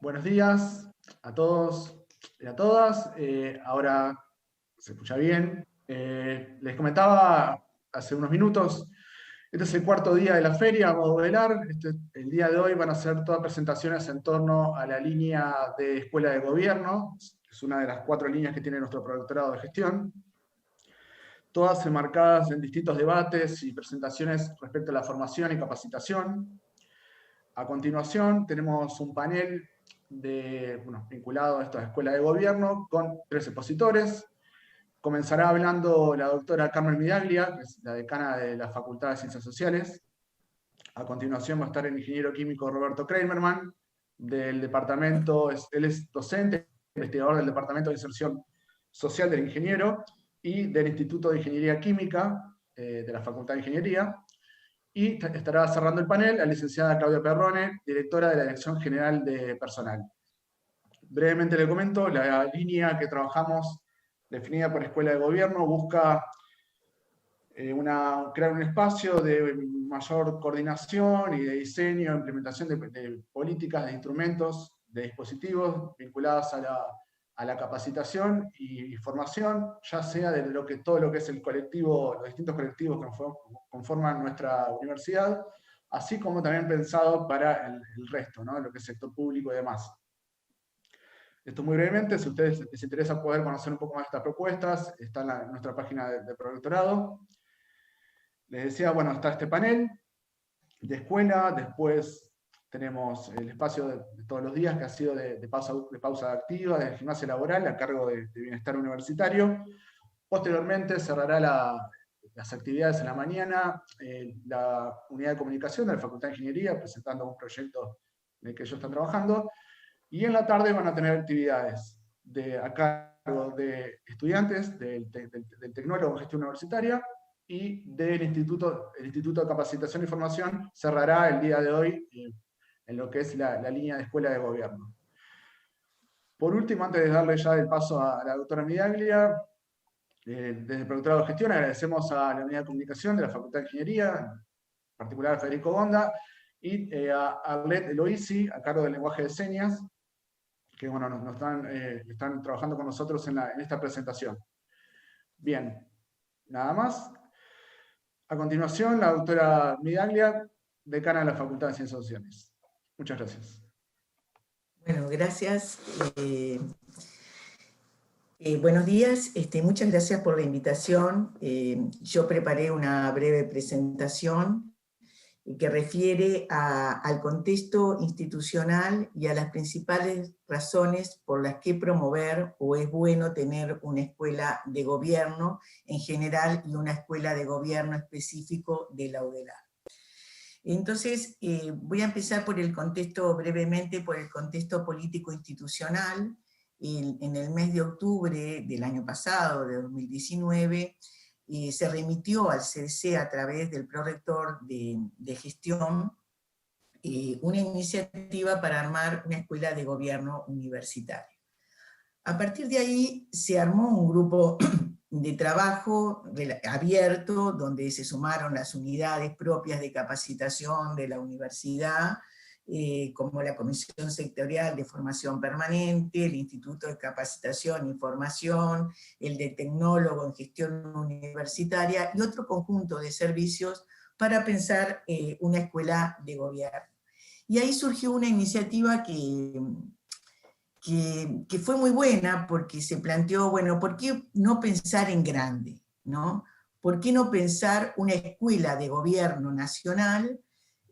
Buenos días a todos y a todas. Ahora se escucha bien. Les comentaba hace unos minutos, este es el cuarto día de la feria, a modo velar. El día de hoy van a ser todas presentaciones en torno a la línea de Escuela de Gobierno. Es una de las 4 líneas que tiene nuestro productorado de gestión. Todas enmarcadas en distintos debates y presentaciones respecto a la formación y capacitación. A continuación tenemos un panel vinculado a esta escuela de gobierno con 3 expositores. Comenzará hablando la doctora Carmen Midaglia, que es la decana de la Facultad de Ciencias Sociales. A continuación va a estar el ingeniero químico Roberto Kramerman, del departamento, él es docente, investigador del Departamento de Inserción Social del Ingeniero y del Instituto de Ingeniería Química de la Facultad de Ingeniería. Y estará cerrando el panel la licenciada Claudia Perrone, directora de la Dirección General de Personal. Brevemente le comento, la línea que trabajamos, definida por Escuela de Gobierno, busca crear un espacio de mayor coordinación y de diseño e implementación de políticas, de instrumentos, de dispositivos vinculados a la capacitación y formación, ya sea de todo lo que es el colectivo, los distintos colectivos que conforman nuestra universidad, así como también pensado para el resto, ¿no? Lo que es sector público y demás. Esto muy brevemente, si a ustedes les interesa poder conocer un poco más de estas propuestas, está en nuestra página de productorado. Les decía, bueno, está este panel de escuela, después tenemos el espacio de todos los días que ha sido de pausa activa, de gimnasia laboral a cargo de bienestar universitario. Posteriormente cerrará las actividades en la mañana, la unidad de comunicación de la Facultad de Ingeniería, presentando un proyecto en el que ellos están trabajando, y en la tarde van a tener actividades a cargo de estudiantes del Tecnólogo en Gestión Universitaria, y el Instituto de Capacitación y Formación cerrará el día de hoy en lo que es la línea de Escuela de Gobierno. Por último, antes de darle ya el paso a la doctora Midaglia, desde el Productorado de Gestión agradecemos a la Unidad de Comunicación de la Facultad de Ingeniería, en particular a Federico Gonda, y a Arlet Eloisi, a cargo del lenguaje de señas, que bueno, están trabajando con nosotros en esta presentación. Bien, nada más. A continuación, la doctora Midaglia, decana de la Facultad de Ciencias Sociales. Muchas gracias. Bueno, gracias. Buenos días, muchas gracias por la invitación. Yo preparé una breve presentación que refiere al contexto institucional y a las principales razones por las que promover o es bueno tener una escuela de gobierno en general y una escuela de gobierno específico de la UDELAR. Entonces, voy a empezar brevemente por el contexto político-institucional. En el mes de octubre del año pasado, de 2019, se remitió al CDC a través del prorector de gestión una iniciativa para armar una escuela de gobierno universitaria. A partir de ahí se armó un grupo de trabajo abierto, donde se sumaron las unidades propias de capacitación de la universidad, como la Comisión Sectorial de Formación Permanente, el Instituto de Capacitación y Formación, el de Tecnólogo en Gestión Universitaria, y otro conjunto de servicios para pensar una escuela de gobierno. Y ahí surgió una iniciativa que fue muy buena, porque se planteó, bueno, ¿por qué no pensar en grande? ¿No? ¿Por qué no pensar una escuela de gobierno nacional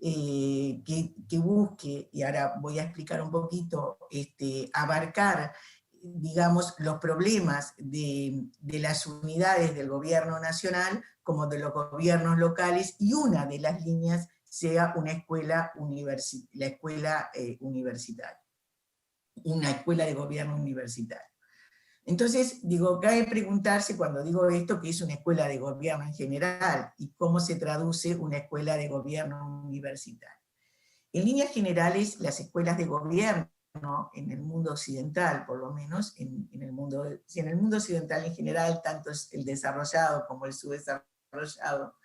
que busque, y ahora voy a explicar un poquito, abarcar, digamos, los problemas de las unidades del gobierno nacional como de los gobiernos locales, y una de las líneas sea una escuela universitaria, una escuela de gobierno universitario. Entonces, cabe preguntarse cuando digo esto, ¿qué es una escuela de gobierno en general? ¿Y cómo se traduce una escuela de gobierno universitario? En líneas generales, las escuelas de gobierno en el mundo occidental, por lo menos, en el mundo occidental en general, tanto el desarrollado como el subdesarrollado,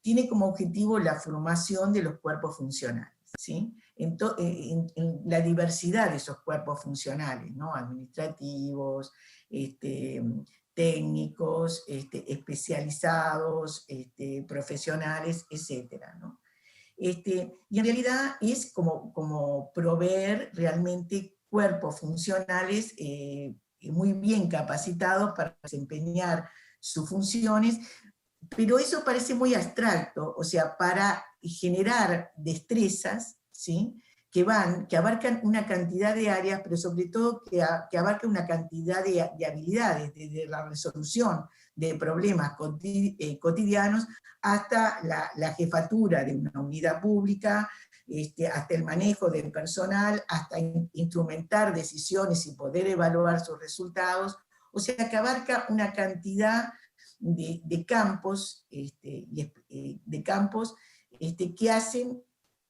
tiene como objetivo la formación de los cuerpos funcionales. ¿sí? En la diversidad de esos cuerpos funcionales, ¿no? Administrativos, técnicos, especializados, profesionales, etcétera, ¿no? Y en realidad es como proveer realmente cuerpos funcionales muy bien capacitados para desempeñar sus funciones, pero eso parece muy abstracto, o sea, para generar destrezas, ¿sí? que abarcan una cantidad de áreas, pero sobre todo que abarcan una cantidad de habilidades, desde la resolución de problemas cotidianos hasta la jefatura de una unidad pública, hasta el manejo del personal, hasta instrumentar decisiones y poder evaluar sus resultados, o sea que abarca una cantidad de campos, que hacen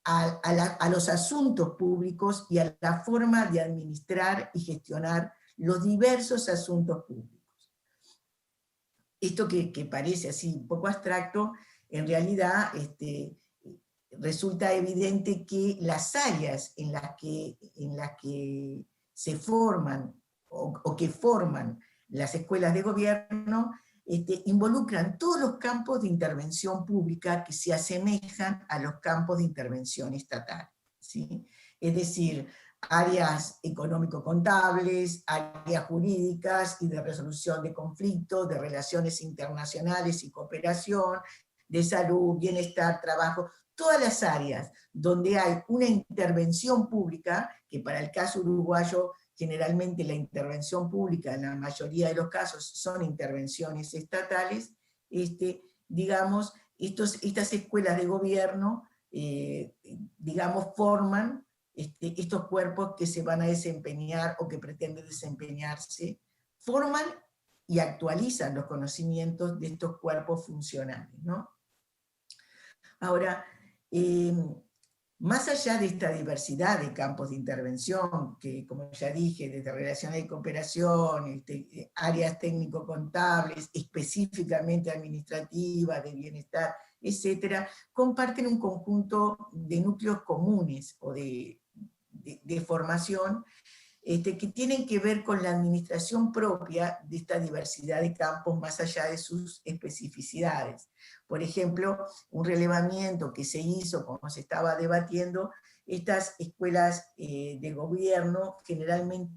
a los asuntos públicos y a la forma de administrar y gestionar los diversos asuntos públicos. Esto que parece así un poco abstracto, en realidad resulta evidente que las áreas en las que se forman o que forman las escuelas de gobierno involucran todos los campos de intervención pública que se asemejan a los campos de intervención estatal, ¿sí? Es decir, áreas económico-contables, áreas jurídicas y de resolución de conflictos, de relaciones internacionales y cooperación, de salud, bienestar, trabajo, todas las áreas donde hay una intervención pública, que para el caso uruguayo generalmente la intervención pública en la mayoría de los casos son intervenciones estatales, digamos, estas escuelas de gobierno, digamos, forman estos cuerpos que se van a desempeñar o que pretenden desempeñarse, forman y actualizan los conocimientos de estos cuerpos funcionales, ¿no? Ahora, más allá de esta diversidad de campos de intervención, que como ya dije, desde relaciones de cooperación, áreas técnico-contables, específicamente administrativas, de bienestar, etcétera, comparten un conjunto de núcleos comunes o de formación que tienen que ver con la administración propia de esta diversidad de campos más allá de sus especificidades. Por ejemplo, un relevamiento que se hizo, como se estaba debatiendo, estas escuelas de gobierno generalmente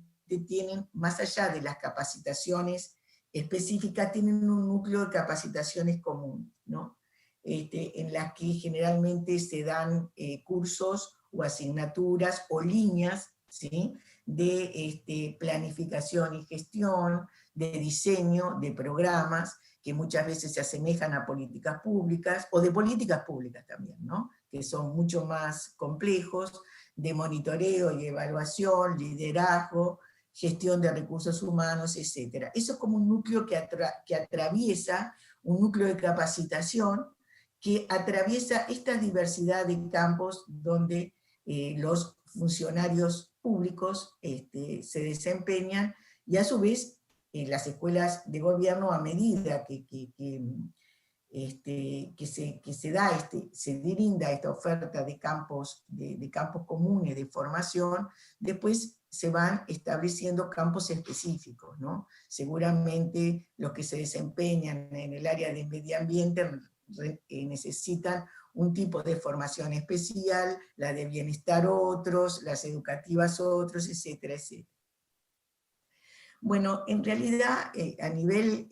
tienen, más allá de las capacitaciones específicas, tienen un núcleo de capacitaciones comunes, ¿no? En las que generalmente se dan cursos o asignaturas o líneas, ¿sí? De planificación y gestión, de diseño de programas, que muchas veces se asemejan a políticas públicas, o de políticas públicas también, ¿no? Que son mucho más complejos, de monitoreo y evaluación, liderazgo, gestión de recursos humanos, etc. Eso es como un núcleo que atraviesa, un núcleo de capacitación, que atraviesa esta diversidad de campos donde los funcionarios públicos se desempeñan, y a su vez las escuelas de gobierno, a medida que se brinda esta oferta de campos comunes de formación, después se van estableciendo campos específicos, ¿no? Seguramente los que se desempeñan en el área de medio ambiente necesitan un tipo de formación especial, la de bienestar otros, las educativas otros, etcétera, etcétera. Bueno, en realidad, a nivel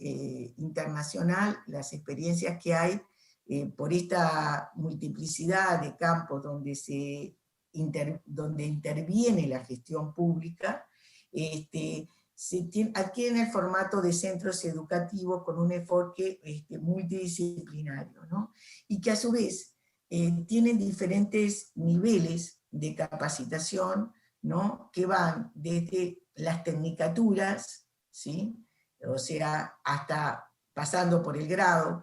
internacional, las experiencias que hay por esta multiplicidad de campos donde interviene la gestión pública, adquieren el formato de centros educativos con un enfoque multidisciplinario, ¿no? Y que a su vez tienen diferentes niveles de capacitación, ¿no? Que van desde las tecnicaturas, ¿sí? O sea, hasta pasando por el grado,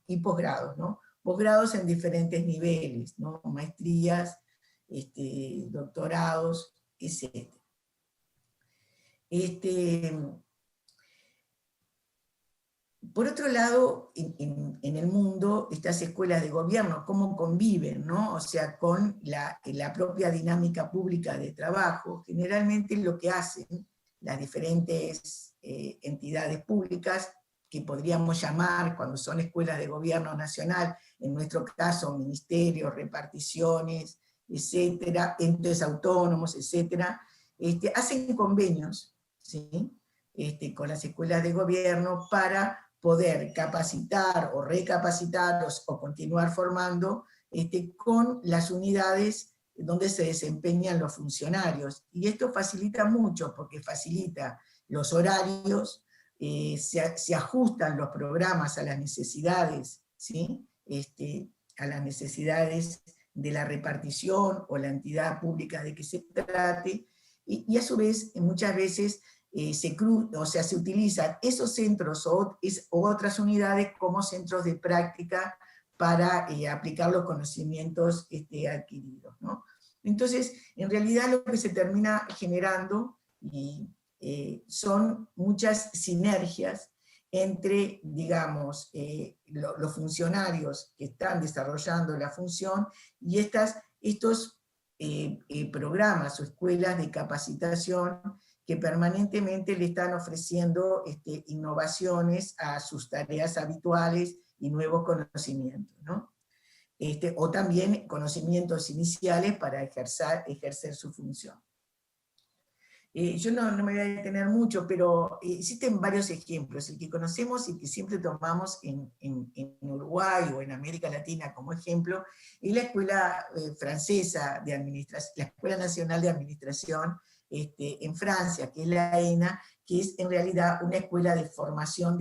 y posgrados, ¿no? Posgrados en diferentes niveles, ¿no? Maestrías, doctorados, etc. Por otro lado, en el mundo, estas escuelas de gobierno, cómo conviven, ¿no? O sea, con la propia dinámica pública de trabajo. Generalmente lo que hacen las diferentes entidades públicas, que podríamos llamar, cuando son escuelas de gobierno nacional, en nuestro caso, ministerios, reparticiones, etcétera, entes autónomos, etcétera, hacen convenios, ¿sí? Con las escuelas de gobierno para poder capacitar o recapacitar o continuar formando con las unidades donde se desempeñan los funcionarios. Y esto facilita mucho, porque facilita los horarios, se ajustan los programas a las necesidades, ¿sí? A las necesidades de la repartición o la entidad pública de que se trate, y a su vez, muchas veces, se utilizan esos centros o otras unidades como centros de práctica para aplicar los conocimientos adquiridos, ¿no? Entonces, en realidad lo que se termina generando son muchas sinergias entre, digamos, los funcionarios que están desarrollando la función y estos programas o escuelas de capacitación que permanentemente le están ofreciendo innovaciones a sus tareas habituales y nuevos conocimientos, ¿no? O también conocimientos iniciales para ejercer su función. Yo no me voy a detener mucho, pero existen varios ejemplos. El que conocemos y que siempre tomamos en Uruguay o en América Latina como ejemplo, es la Escuela Francesa de Administración, la Escuela Nacional de Administración en Francia, que es la ENA, que es en realidad una escuela de formación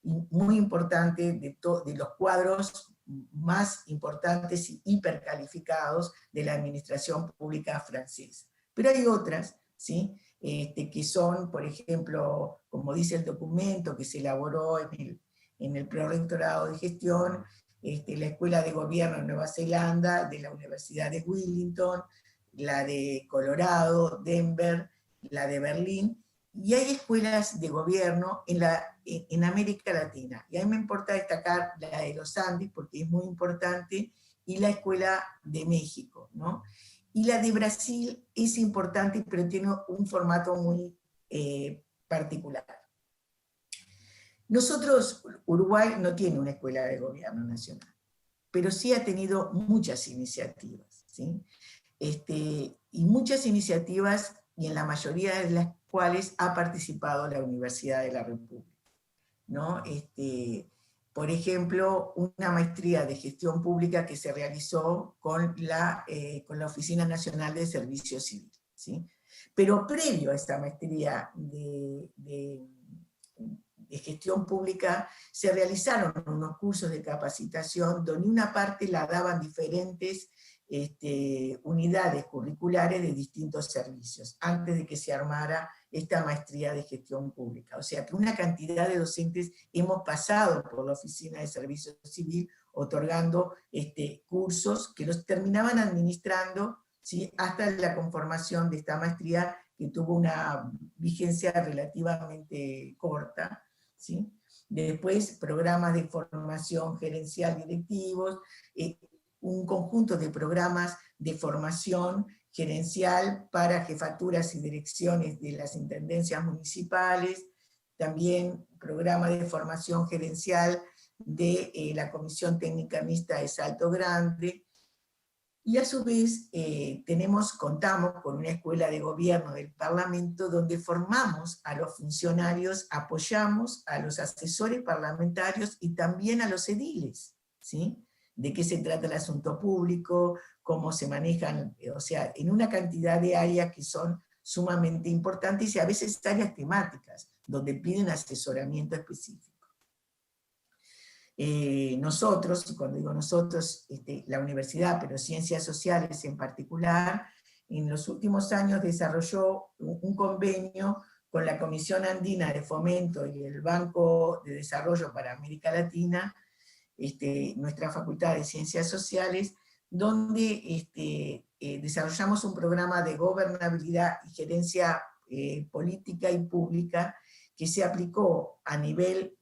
muy importante de los cuadros más importantes y hipercalificados de la administración pública francesa. Pero hay otras, ¿sí? Que son, por ejemplo, como dice el documento que se elaboró en el Prorrectorado de Gestión, la Escuela de Gobierno de Nueva Zelanda, de la Universidad de Wellington, la de Colorado, Denver, la de Berlín, y hay escuelas de gobierno en América Latina. Y a mí me importa destacar la de los Andes, porque es muy importante, y la Escuela de México, ¿no? Y la de Brasil es importante, pero tiene un formato muy particular. Nosotros, Uruguay no tiene una escuela de gobierno nacional, pero sí ha tenido muchas iniciativas, ¿sí? Y muchas iniciativas, y en la mayoría de las cuales ha participado la Universidad de la República, ¿no? Por ejemplo, una maestría de gestión pública que se realizó con la Oficina Nacional de Servicio Civil, ¿sí? Pero previo a esta maestría de gestión pública, se realizaron unos cursos de capacitación donde una parte la daban diferentes unidades curriculares de distintos servicios, antes de que se armara esta maestría de gestión pública. O sea que una cantidad de docentes hemos pasado por la Oficina de Servicio Civil otorgando cursos que los terminaban administrando, ¿sí? Hasta la conformación de esta maestría, que tuvo una vigencia relativamente corta, ¿sí? Después, programas de formación gerencial directivos, un conjunto de programas de formación gerencial para jefaturas y direcciones de las intendencias municipales, también programa de formación gerencial de la Comisión Técnica Mixta de Salto Grande, y a su vez contamos con una escuela de gobierno del Parlamento donde formamos a los funcionarios, apoyamos a los asesores parlamentarios y también a los ediles, ¿sí? De qué se trata el asunto público, cómo se manejan, o sea, en una cantidad de áreas que son sumamente importantes y a veces áreas temáticas, donde piden asesoramiento específico. Nosotros, y cuando digo nosotros, la universidad, pero ciencias sociales en particular, en los últimos años desarrolló un convenio con la Comisión Andina de Fomento y el Banco de Desarrollo para América Latina, nuestra Facultad de Ciencias Sociales, donde desarrollamos un programa de gobernabilidad y gerencia política y pública que se aplicó a nivel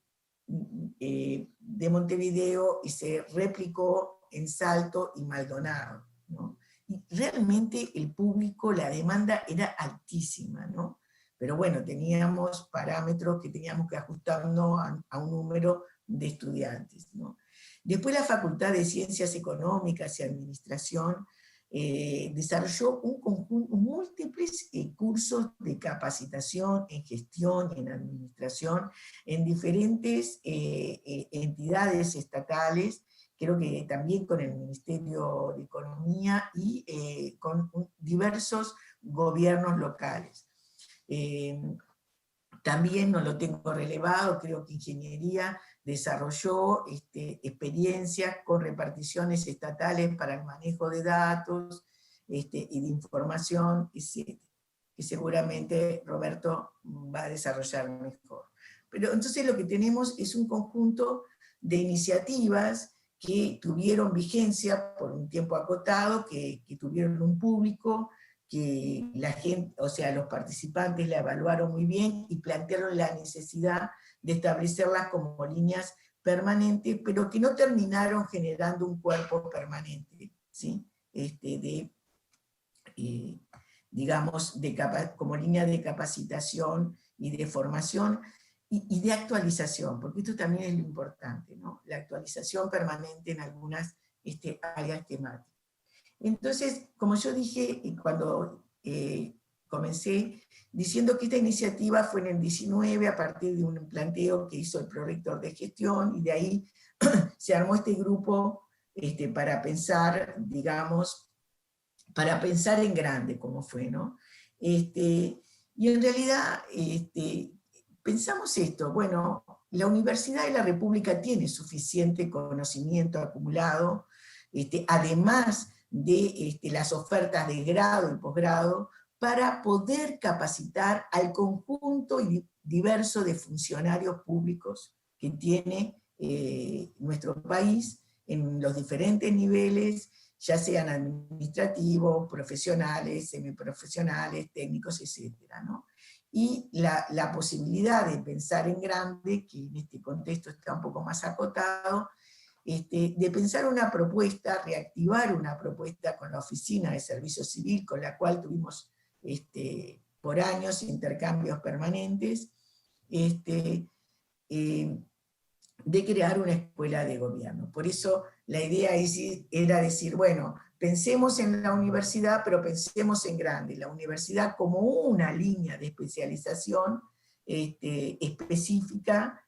de Montevideo y se replicó en Salto y Maldonado, ¿no? Y realmente el público, la demanda era altísima, ¿no? Pero bueno, teníamos parámetros que teníamos que ajustarnos a un número de estudiantes, ¿no? Después la Facultad de Ciencias Económicas y Administración desarrolló un conjunto, múltiples cursos de capacitación en gestión, en administración, en diferentes entidades estatales, creo que también con el Ministerio de Economía y con diversos gobiernos locales. También no lo tengo relevado, creo que Ingeniería desarrolló experiencias con reparticiones estatales para el manejo de datos y de información, que seguramente Roberto va a desarrollar mejor. Pero entonces lo que tenemos es un conjunto de iniciativas que tuvieron vigencia por un tiempo acotado, que tuvieron un público, que la gente, o sea, los participantes la evaluaron muy bien y plantearon la necesidad de establecerlas como líneas permanentes, pero que no terminaron generando un cuerpo permanente, ¿sí? Digamos, como línea de capacitación y de formación y de actualización, porque esto también es lo importante, ¿no? La actualización permanente en algunas áreas temáticas. Entonces, como yo dije cuando comencé, diciendo que esta iniciativa fue en el 19 a partir de un planteo que hizo el prorector de gestión, y de ahí se armó este grupo para pensar, digamos, para pensar en grande, como fue, ¿no? Y en realidad pensamos esto, bueno, la Universidad de la República tiene suficiente conocimiento acumulado, además de las ofertas de grado y posgrado, para poder capacitar al conjunto diverso de funcionarios públicos que tiene nuestro país en los diferentes niveles, ya sean administrativos, profesionales, semiprofesionales, técnicos, etc., ¿no? Y la posibilidad de pensar en grande, que en este contexto está un poco más acotado, de pensar una propuesta, reactivar una propuesta con la Oficina de Servicio Civil, con la cual tuvimos por años intercambios permanentes, de crear una escuela de gobierno. Por eso la idea era decir, bueno, pensemos en la universidad, pero pensemos en grande. La universidad como una línea de especialización específica,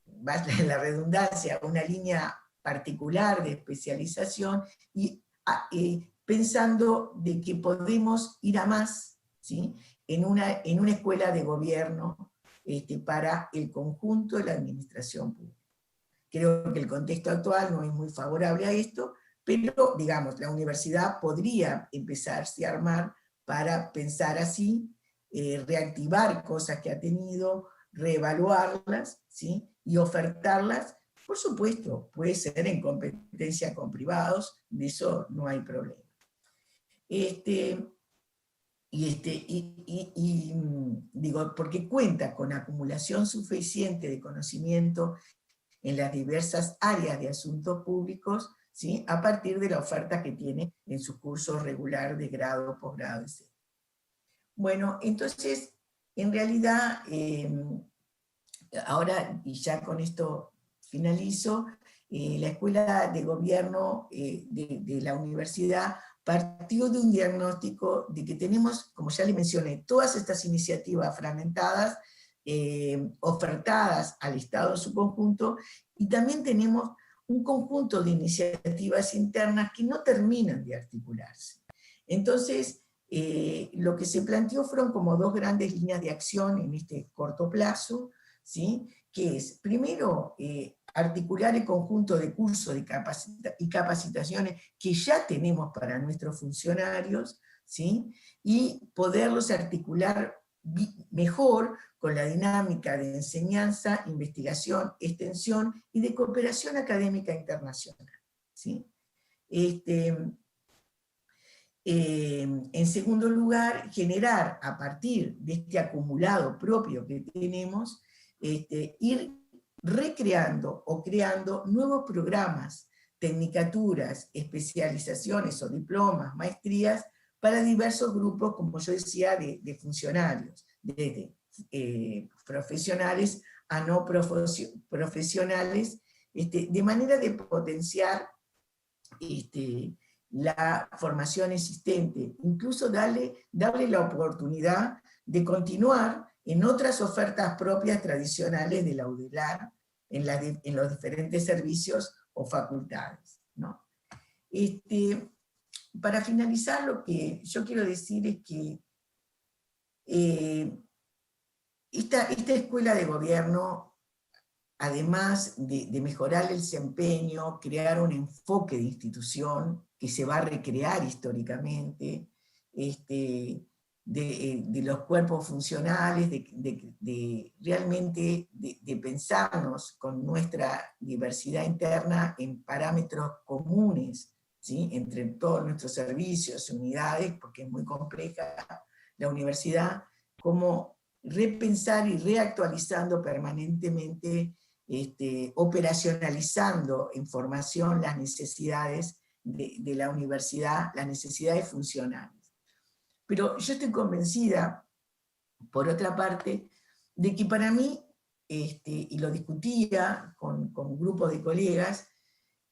valga la redundancia, una línea particular de especialización, y pensando de que podemos ir a más, ¿sí? en una escuela de gobierno para el conjunto de la administración pública. Creo que el contexto actual no es muy favorable a esto, pero, digamos, la universidad podría empezarse a armar para pensar así, reactivar cosas que ha tenido, reevaluarlas, ¿sí? Y ofertarlas. Por supuesto, puede ser en competencia con privados, de eso no hay problema. Digo, porque cuenta con acumulación suficiente de conocimiento en las diversas áreas de asuntos públicos, ¿sí? A partir de la oferta que tiene en su curso regular de grado, posgrado, etc. Bueno, entonces, en realidad, ahora, y ya con esto finalizo, la Escuela de Gobierno de la universidad partió de un diagnóstico de que tenemos, como ya le mencioné, todas estas iniciativas fragmentadas, ofertadas al Estado en su conjunto, y también tenemos un conjunto de iniciativas internas que no terminan de articularse. Entonces, lo que se planteó fueron como dos grandes líneas de acción en este corto plazo, ¿sí? Que es, primero, articular el conjunto de cursos y capacitaciones que ya tenemos para nuestros funcionarios, ¿sí? Y poderlos articular mejor con la dinámica de enseñanza, investigación, extensión y de cooperación académica internacional, ¿sí? En segundo lugar, generar a partir de este acumulado propio que tenemos, ir recreando o creando nuevos programas, tecnicaturas, especializaciones o diplomas, maestrías para diversos grupos, como yo decía, de funcionarios, desde profesionales a no profesionales, de manera de potenciar la formación existente, incluso darle la oportunidad de continuar en otras ofertas propias tradicionales de la UDELAR, en los diferentes servicios o facultades, ¿no? Para finalizar, lo que yo quiero decir es que esta escuela de gobierno, además de mejorar el desempeño, crear un enfoque de institución que se va a recrear históricamente, de los cuerpos funcionales, realmente de pensarnos con nuestra diversidad interna en parámetros comunes, ¿sí?, entre todos nuestros servicios, unidades, porque es muy compleja la universidad, como repensar y reactualizando permanentemente, operacionalizando en formación las necesidades de la universidad, las necesidades funcionales. Pero yo estoy convencida, por otra parte, de que para mí, y lo discutía con grupos de colegas,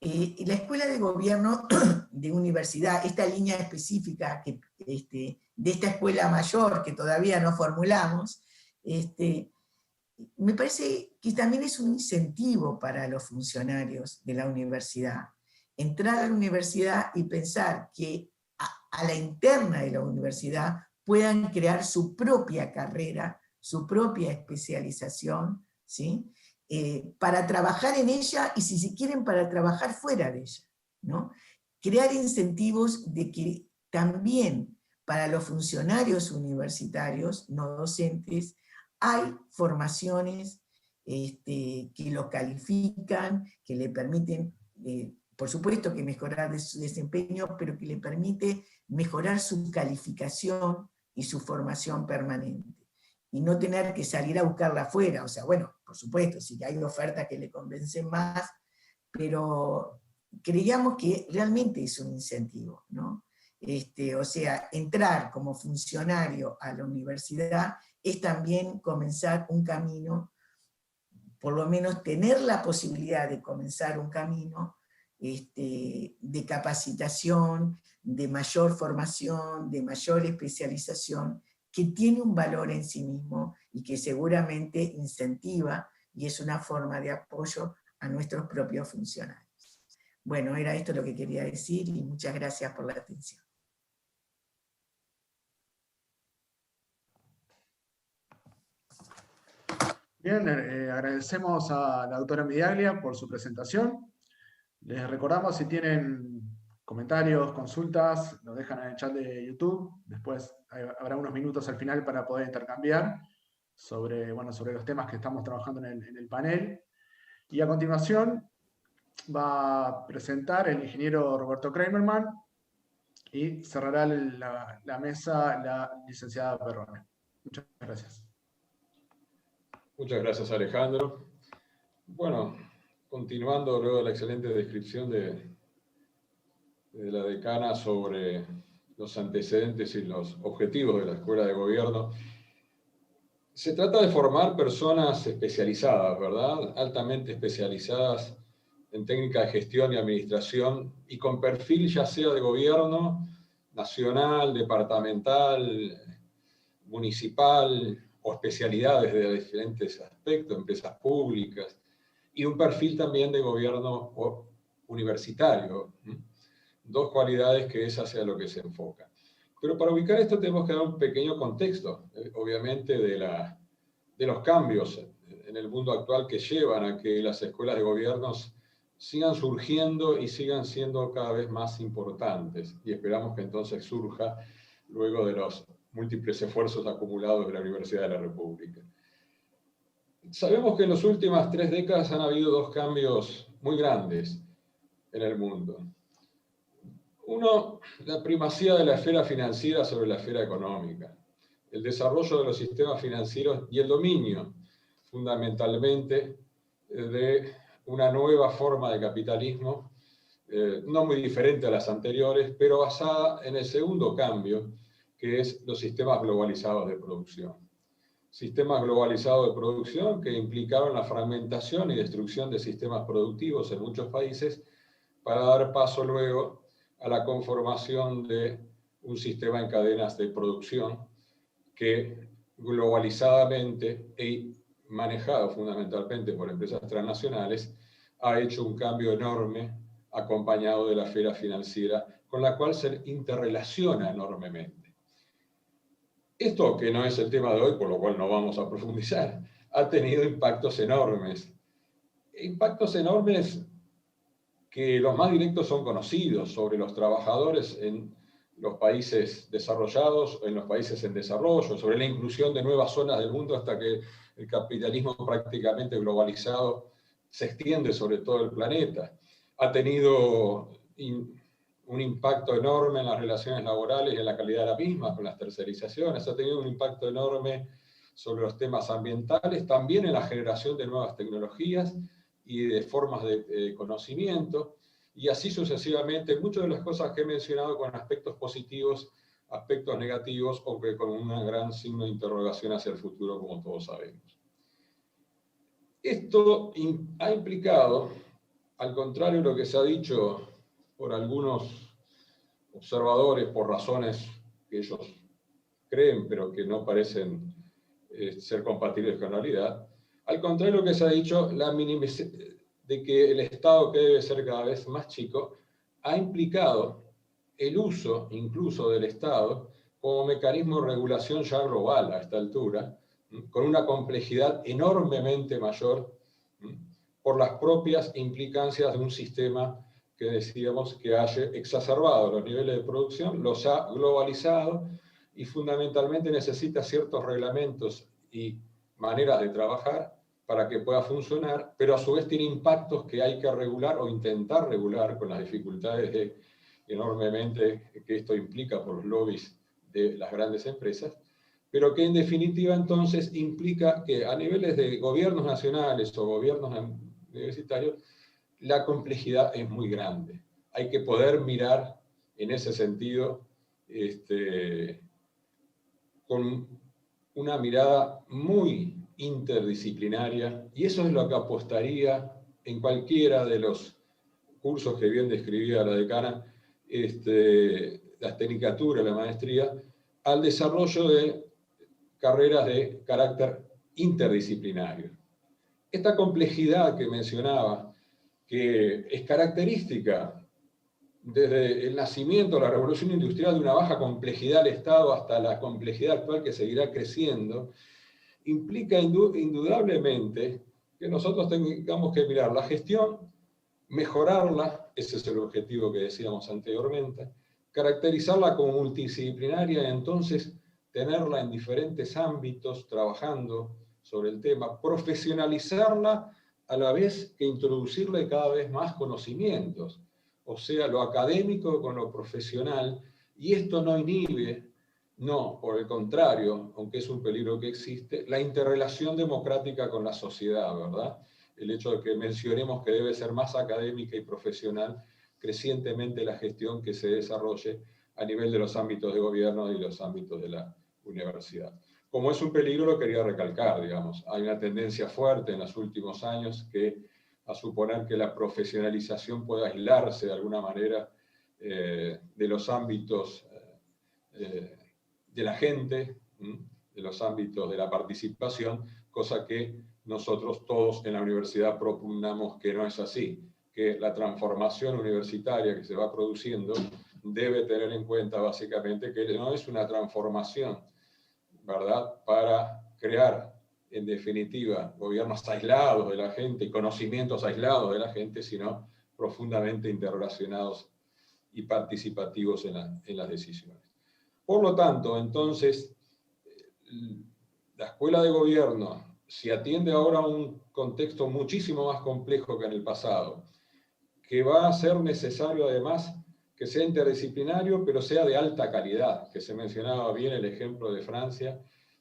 la escuela de gobierno de universidad, esta línea específica de esta escuela mayor que todavía no formulamos, me parece que también es un incentivo para los funcionarios de la universidad. Entrar a la universidad y pensar que a la interna de la universidad puedan crear su propia carrera, su propia especialización, ¿sí?, para trabajar en ella y si quieren para trabajar fuera de ella, ¿no? Crear incentivos de que también para los funcionarios universitarios, no docentes, hay formaciones que lo califican, que le permiten, por supuesto que mejorar su desempeño, pero que le permite mejorar su calificación y su formación permanente. Y no tener que salir a buscarla afuera. O sea, bueno, por supuesto, sí hay ofertas que le convencen más, pero creíamos que realmente es un incentivo, ¿no? O sea, entrar como funcionario a la universidad es también comenzar un camino, por lo menos tener la posibilidad de comenzar un camino de capacitación, de mayor formación, de mayor especialización, que tiene un valor en sí mismo y que seguramente incentiva y es una forma de apoyo a nuestros propios funcionarios. Bueno, era esto lo que quería decir y muchas gracias por la atención. Bien, agradecemos a la doctora Miraglia por su presentación. Les recordamos, si tienen comentarios, consultas, lo dejan en el chat de YouTube. Después habrá unos minutos al final para poder intercambiar sobre los temas que estamos trabajando en el panel. Y a continuación va a presentar el ingeniero Roberto Kramerman y cerrará la mesa la licenciada Perrone. Muchas gracias. Muchas gracias, Alejandro. Bueno, continuando luego de la excelente descripción de la decana sobre los antecedentes y los objetivos de la Escuela de Gobierno, se trata de formar personas especializadas, ¿verdad? Altamente especializadas en técnica de gestión y administración y con perfil ya sea de gobierno nacional, departamental, municipal o especialidades de diferentes aspectos, empresas públicas, y un perfil también de gobierno universitario. Dos cualidades que es hacia lo que se enfoca. Pero para ubicar esto tenemos que dar un pequeño contexto, obviamente, de los cambios en el mundo actual que llevan a que las escuelas de gobiernos sigan surgiendo y sigan siendo cada vez más importantes. Y esperamos que entonces surja luego de los múltiples esfuerzos acumulados de la Universidad de la República. Sabemos que en las últimas 3 décadas han habido 2 cambios muy grandes en el mundo. Uno, la primacía de la esfera financiera sobre la esfera económica, el desarrollo de los sistemas financieros y el dominio, fundamentalmente, de una nueva forma de capitalismo, no muy diferente a las anteriores, pero basada en el segundo cambio, que es los sistemas globalizados de producción. Sistemas globalizados de producción que implicaron la fragmentación y destrucción de sistemas productivos en muchos países para dar paso luego a la conformación de un sistema en cadenas de producción que globalizadamente y manejado fundamentalmente por empresas transnacionales ha hecho un cambio enorme acompañado de la esfera financiera con la cual se interrelaciona enormemente. Esto, que no es el tema de hoy, por lo cual no vamos a profundizar, ha tenido impactos enormes. Impactos enormes que los más directos son conocidos sobre los trabajadores en los países desarrollados, en los países en desarrollo, sobre la inclusión de nuevas zonas del mundo hasta que el capitalismo prácticamente globalizado se extiende sobre todo el planeta. Ha tenido un impacto enorme en las relaciones laborales y en la calidad de la misma, con las tercerizaciones. Ha tenido un impacto enorme sobre los temas ambientales, también en la generación de nuevas tecnologías y de formas de conocimiento, y así sucesivamente. Muchas de las cosas que he mencionado con aspectos positivos, aspectos negativos, o que con un gran signo de interrogación hacia el futuro, como todos sabemos. Esto ha implicado, al contrario de lo que se ha dicho por algunos observadores, por razones que ellos creen, pero que no parecen ser compatibles con la realidad, al contrario de lo que se ha dicho, de que el Estado, que debe ser cada vez más chico, ha implicado el uso incluso del Estado como mecanismo de regulación ya global a esta altura, con una complejidad enormemente mayor por las propias implicancias de un sistema que decíamos que haya exacerbado los niveles de producción, los ha globalizado y fundamentalmente necesita ciertos reglamentos y maneras de trabajar para que pueda funcionar, pero a su vez tiene impactos que hay que regular o intentar regular con las dificultades enormemente que esto implica por los lobbies de las grandes empresas, pero que en definitiva entonces implica que a niveles de gobiernos nacionales o gobiernos universitarios, la complejidad es muy grande. Hay que poder mirar en ese sentido con una mirada muy interdisciplinaria, y eso es lo que apostaría en cualquiera de los cursos que bien describía la decana, la tecnicatura, la maestría, al desarrollo de carreras de carácter interdisciplinario. Esta complejidad que mencionaba, que es característica desde el nacimiento de la revolución industrial de una baja complejidad del Estado hasta la complejidad actual que seguirá creciendo, implica indudablemente que nosotros tengamos que mirar la gestión, mejorarla, ese es el objetivo que decíamos anteriormente, caracterizarla como multidisciplinaria y entonces tenerla en diferentes ámbitos trabajando sobre el tema, profesionalizarla a la vez que introducirle cada vez más conocimientos, o sea, lo académico con lo profesional, y esto no inhibe, no, por el contrario, aunque es un peligro que existe, la interrelación democrática con la sociedad, ¿verdad? El hecho de que mencionemos que debe ser más académica y profesional crecientemente la gestión que se desarrolle a nivel de los ámbitos de gobierno y los ámbitos de la universidad. Como es un peligro, lo quería recalcar, digamos. Hay una tendencia fuerte en los últimos años a suponer que la profesionalización puede aislarse de alguna manera de los ámbitos de la gente, de los ámbitos de la participación, cosa que nosotros todos en la universidad propugnamos que no es así, que la transformación universitaria que se va produciendo debe tener en cuenta básicamente que no es una transformación, ¿verdad?, para crear, en definitiva, gobiernos aislados de la gente y conocimientos aislados de la gente, sino profundamente interrelacionados y participativos en las decisiones. Por lo tanto, entonces, la escuela de gobierno, si atiende ahora a un contexto muchísimo más complejo que en el pasado, que va a ser necesario además que sea interdisciplinario, pero sea de alta calidad, que se mencionaba bien el ejemplo de Francia,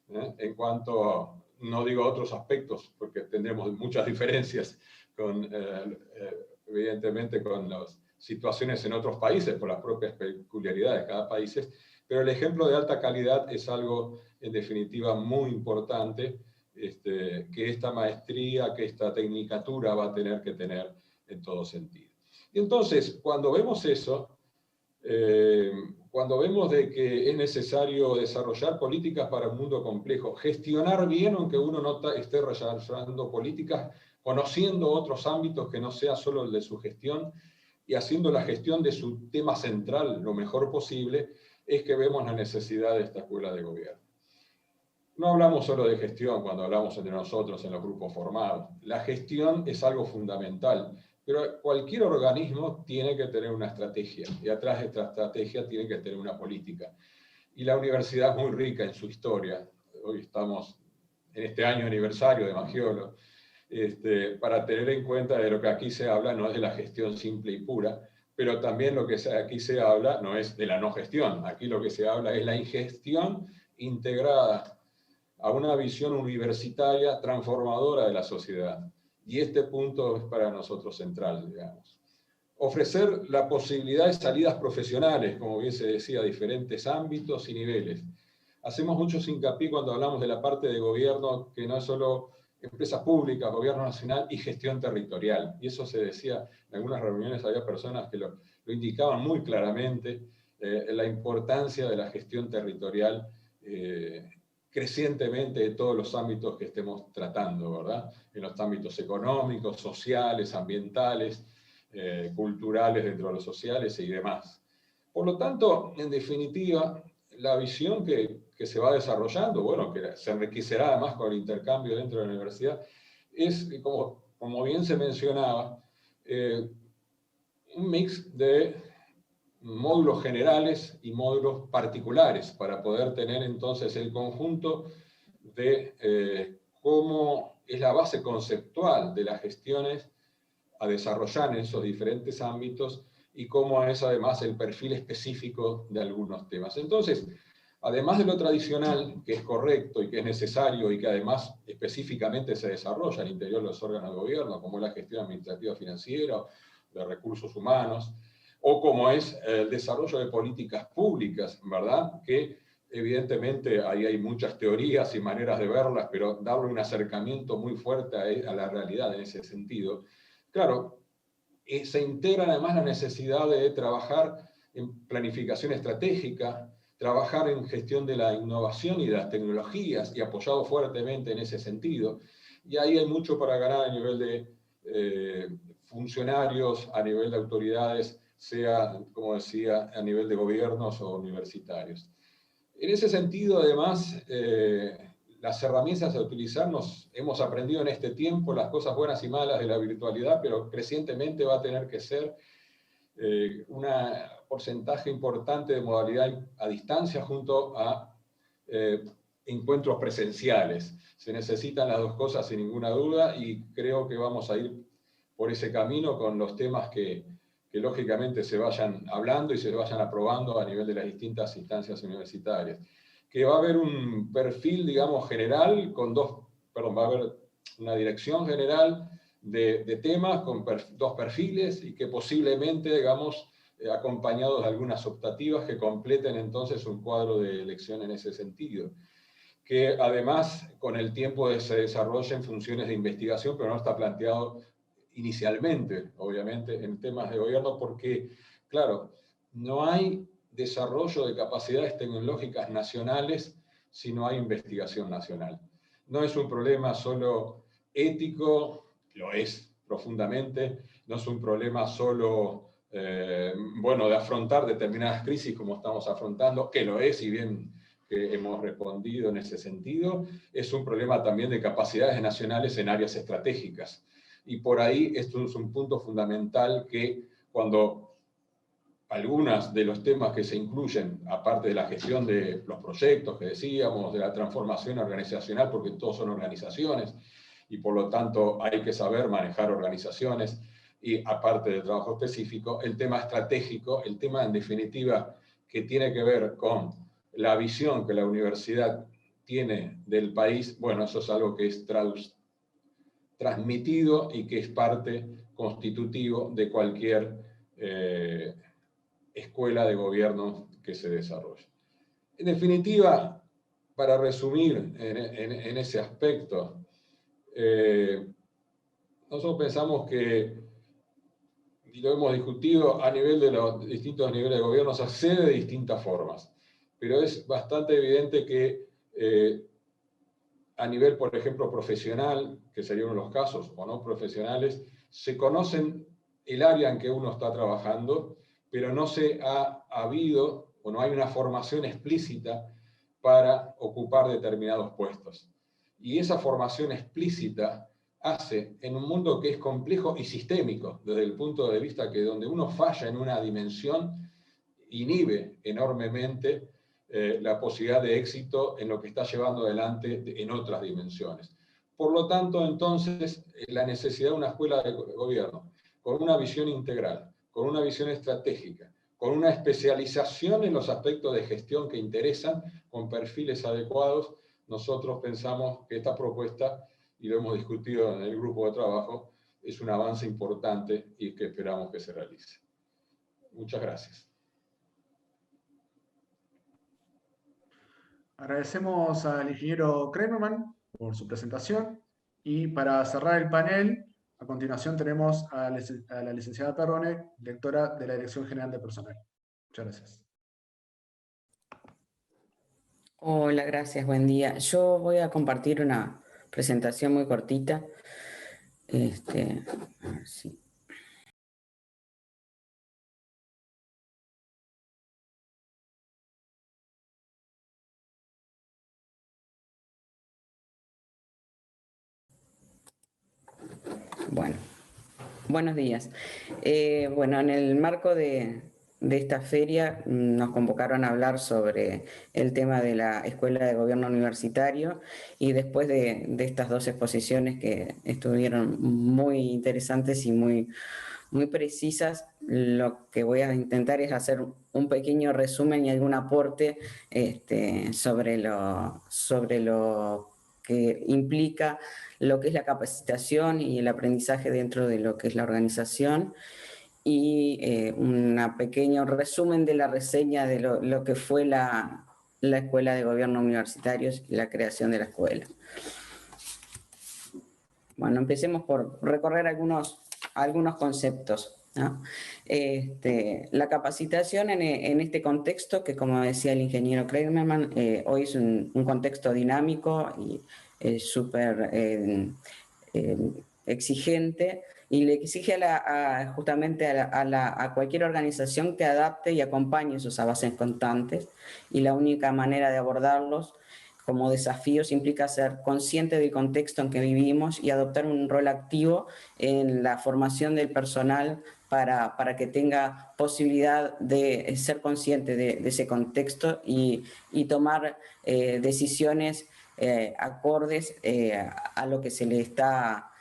en cuanto no digo otros aspectos, porque tendremos muchas diferencias evidentemente con las situaciones en otros países, por las propias peculiaridades de cada país, pero el ejemplo de alta calidad es algo, en definitiva, muy importante, que esta maestría, que esta tecnicatura va a tener que tener en todo sentido. Y entonces, cuando vemos eso, cuando vemos de que es necesario desarrollar políticas para un mundo complejo, gestionar bien, aunque uno no esté desarrollando políticas, conociendo otros ámbitos que no sea solo el de su gestión y haciendo la gestión de su tema central lo mejor posible, es que vemos la necesidad de esta escuela de gobierno. No hablamos solo de gestión cuando hablamos entre nosotros en los grupos formados. La gestión es algo fundamental, pero cualquier organismo tiene que tener una estrategia, y atrás de esta estrategia tiene que tener una política. Y la universidad es muy rica en su historia. Hoy estamos en este año aniversario de Maggiolo, para tener en cuenta de lo que aquí se habla no es de la gestión simple y pura, pero también lo que aquí se habla no es de la no gestión. Aquí lo que se habla es la ingestión integrada a una visión universitaria transformadora de la sociedad. Y este punto es para nosotros central, digamos. Ofrecer la posibilidad de salidas profesionales, como bien se decía, a diferentes ámbitos y niveles. Hacemos muchos hincapié cuando hablamos de la parte de gobierno, que no es solo empresas públicas, gobierno nacional y gestión territorial. Y eso se decía, en algunas reuniones había personas que lo indicaban muy claramente, la importancia de la gestión territorial crecientemente de todos los ámbitos que estemos tratando, ¿verdad? En los ámbitos económicos, sociales, ambientales, culturales dentro de los sociales y demás. Por lo tanto, en definitiva, la visión que se va desarrollando, bueno, que se enriquecerá además con el intercambio dentro de la universidad, es, como bien se mencionaba, un mix de módulos generales y módulos particulares para poder tener entonces el conjunto de cómo es la base conceptual de las gestiones a desarrollar en esos diferentes ámbitos y cómo es además el perfil específico de algunos temas. Entonces, además de lo tradicional, que es correcto y que es necesario y que además específicamente se desarrolla al interior de los órganos de gobierno, como es la gestión administrativa financiera, de recursos humanos, o como es el desarrollo de políticas públicas, ¿verdad? Que evidentemente ahí hay muchas teorías y maneras de verlas, pero darle un acercamiento muy fuerte a la realidad en ese sentido. Claro, se integra además la necesidad de trabajar en planificación estratégica, trabajar en gestión de la innovación y de las tecnologías, y apoyado fuertemente en ese sentido. Y ahí hay mucho para ganar a nivel de funcionarios, a nivel de autoridades, sea, como decía, a nivel de gobiernos o universitarios. En ese sentido, además, las herramientas a utilizar, hemos aprendido en este tiempo las cosas buenas y malas de la virtualidad, pero crecientemente va a tener que ser un porcentaje importante de modalidad a distancia junto a encuentros presenciales. Se necesitan las dos cosas sin ninguna duda y creo que vamos a ir por ese camino con los temas que lógicamente se vayan hablando y se vayan aprobando a nivel de las distintas instancias universitarias. Que va a haber un perfil, digamos, general, va a haber una dirección general de temas con dos perfiles y que posiblemente, digamos, acompañados de algunas optativas que completen entonces un cuadro de elección en ese sentido. Que además con el tiempo se desarrollen funciones de investigación, pero no está planteado inicialmente, obviamente, en temas de gobierno, porque, claro, no hay desarrollo de capacidades tecnológicas nacionales si no hay investigación nacional. No es un problema solo ético, lo es profundamente, no es un problema solo, bueno, de afrontar determinadas crisis como estamos afrontando, que lo es, y bien que hemos respondido en ese sentido, es un problema también de capacidades nacionales en áreas estratégicas. Y por ahí esto es un punto fundamental que cuando algunos de los temas que se incluyen, aparte de la gestión de los proyectos que decíamos, de la transformación organizacional, porque todos son organizaciones, y por lo tanto hay que saber manejar organizaciones, y aparte del trabajo específico, el tema estratégico, el tema en definitiva que tiene que ver con la visión que la universidad tiene del país, bueno, eso es algo que es transmitido y que es parte constitutivo de cualquier escuela de gobierno que se desarrolle. En definitiva, para resumir en ese aspecto, nosotros pensamos que, y lo hemos discutido, a nivel de los distintos niveles de gobierno se accede de distintas formas, pero es bastante evidente que a nivel, por ejemplo, profesional, que sería uno de los casos, o no profesionales, se conocen el área en que uno está trabajando, pero no se ha habido, o no hay una formación explícita para ocupar determinados puestos. Y esa formación explícita hace, en un mundo que es complejo y sistémico, desde el punto de vista que donde uno falla en una dimensión, inhibe enormemente la posibilidad de éxito en lo que está llevando adelante en otras dimensiones. Por lo tanto, entonces, la necesidad de una escuela de gobierno con una visión integral, con una visión estratégica, con una especialización en los aspectos de gestión que interesan, con perfiles adecuados, nosotros pensamos que esta propuesta, y lo hemos discutido en el grupo de trabajo, es un avance importante y que esperamos que se realice. Muchas gracias. Agradecemos al ingeniero Kramerman por su presentación y para cerrar el panel, a continuación tenemos a la licenciada Perrone, directora de la Dirección General de Personal. Muchas gracias. Hola, gracias, buen día. Yo voy a compartir una presentación muy cortita. A ver si- Bueno, buenos días. Bueno, en el marco de esta feria nos convocaron a hablar sobre el tema de la Escuela de Gobierno Universitario y después de estas dos exposiciones que estuvieron muy interesantes y muy precisas, lo que voy a intentar es hacer un pequeño resumen y algún aporte sobre lo que implica lo que es la capacitación y el aprendizaje dentro de lo que es la organización y un pequeño resumen de la reseña de lo que fue la Escuela de Gobierno Universitarios y la creación de la escuela. Bueno, empecemos por recorrer algunos conceptos, ¿no? La capacitación en este contexto, que como decía el ingeniero Kramerman, hoy es un contexto dinámico y súper exigente, y le exige justamente a cualquier organización que adapte y acompañe esos avances constantes, y la única manera de abordarlos como desafíos implica ser consciente del contexto en que vivimos y adoptar un rol activo en la formación del personal para que tenga posibilidad de ser consciente de ese contexto y tomar decisiones acordes a lo que se le está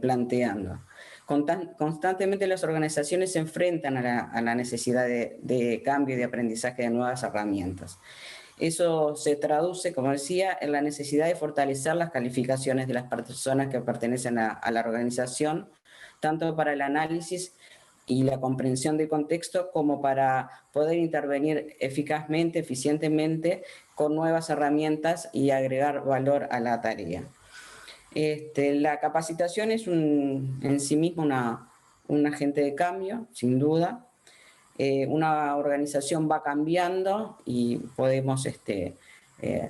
planteando. Constantemente las organizaciones se enfrentan a la necesidad de cambio y de aprendizaje de nuevas herramientas. Eso se traduce, como decía, en la necesidad de fortalecer las calificaciones de las personas que pertenecen a la organización, tanto para el análisis y la comprensión del contexto como para poder intervenir eficazmente, eficientemente, con nuevas herramientas y agregar valor a la tarea. La capacitación es en sí misma un agente de cambio, sin duda. Una organización va cambiando y podemos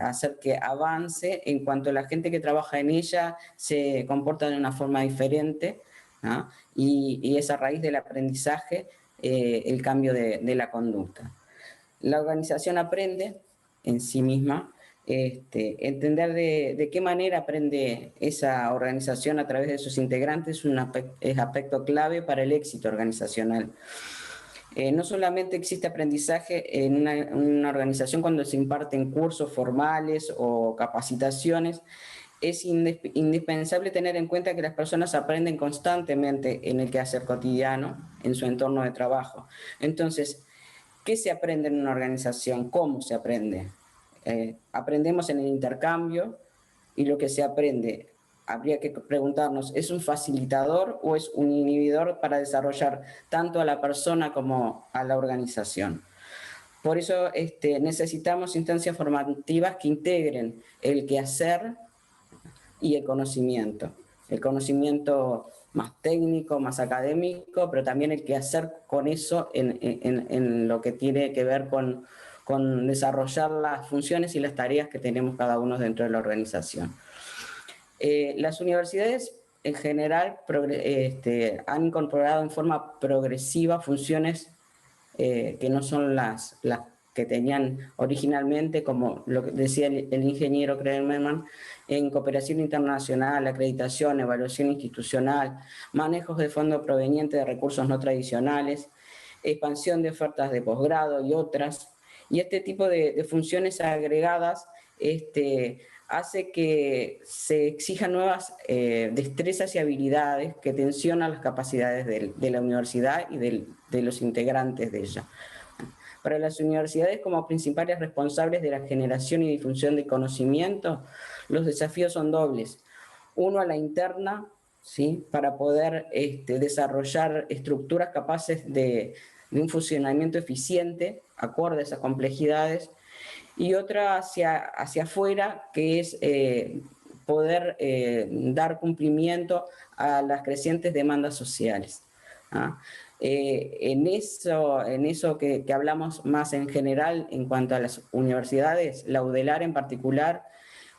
hacer que avance en cuanto a la gente que trabaja en ella se comporta de una forma diferente, ¿no? Y es a raíz del aprendizaje el cambio de la conducta. La organización aprende en sí misma, entender de qué manera aprende esa organización a través de sus integrantes es aspecto clave para el éxito organizacional. No solamente existe aprendizaje en una organización cuando se imparten cursos formales o capacitaciones, es indispensable tener en cuenta que las personas aprenden constantemente en el quehacer cotidiano, en su entorno de trabajo. Entonces, ¿qué se aprende en una organización? ¿Cómo se aprende? aprendemos en el intercambio y lo que se aprende, habría que preguntarnos, ¿es un facilitador o es un inhibidor para desarrollar tanto a la persona como a la organización? Por eso necesitamos instancias formativas que integren el quehacer y el conocimiento. El conocimiento más técnico, más académico, pero también el quehacer con eso en lo que tiene que ver con desarrollar las funciones y las tareas que tenemos cada uno dentro de la organización. Las universidades en general han incorporado en forma progresiva funciones que no son las que tenían originalmente, como lo que decía el ingeniero Kremerman, en cooperación internacional, acreditación, evaluación institucional, manejos de fondos provenientes de recursos no tradicionales, expansión de ofertas de posgrado y otras. Y este tipo de funciones agregadas hace que se exijan nuevas destrezas y habilidades que tensionan las capacidades de la universidad y de los integrantes de ella. Para las universidades como principales responsables de la generación y difusión de conocimiento, los desafíos son dobles. Uno a la interna, ¿sí?, para poder desarrollar estructuras capaces de un funcionamiento eficiente, acorde a esas complejidades, y otra hacia afuera, que es poder dar cumplimiento a las crecientes demandas sociales. En eso que hablamos más en general en cuanto a las universidades, la UDELAR en particular,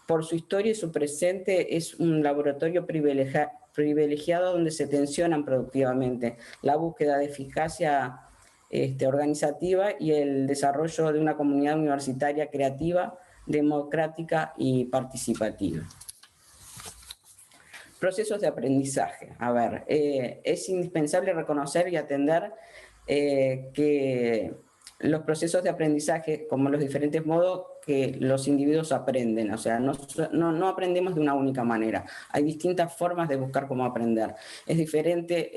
por su historia y su presente, es un laboratorio privilegiado donde se tensionan productivamente la búsqueda de eficacia organizativa y el desarrollo de una comunidad universitaria creativa, democrática y participativa. Procesos de aprendizaje. A ver, es indispensable reconocer y atender que los procesos de aprendizaje, como los diferentes modos que los individuos aprenden, o sea, no aprendemos de una única manera. Hay distintas formas de buscar cómo aprender. Es diferente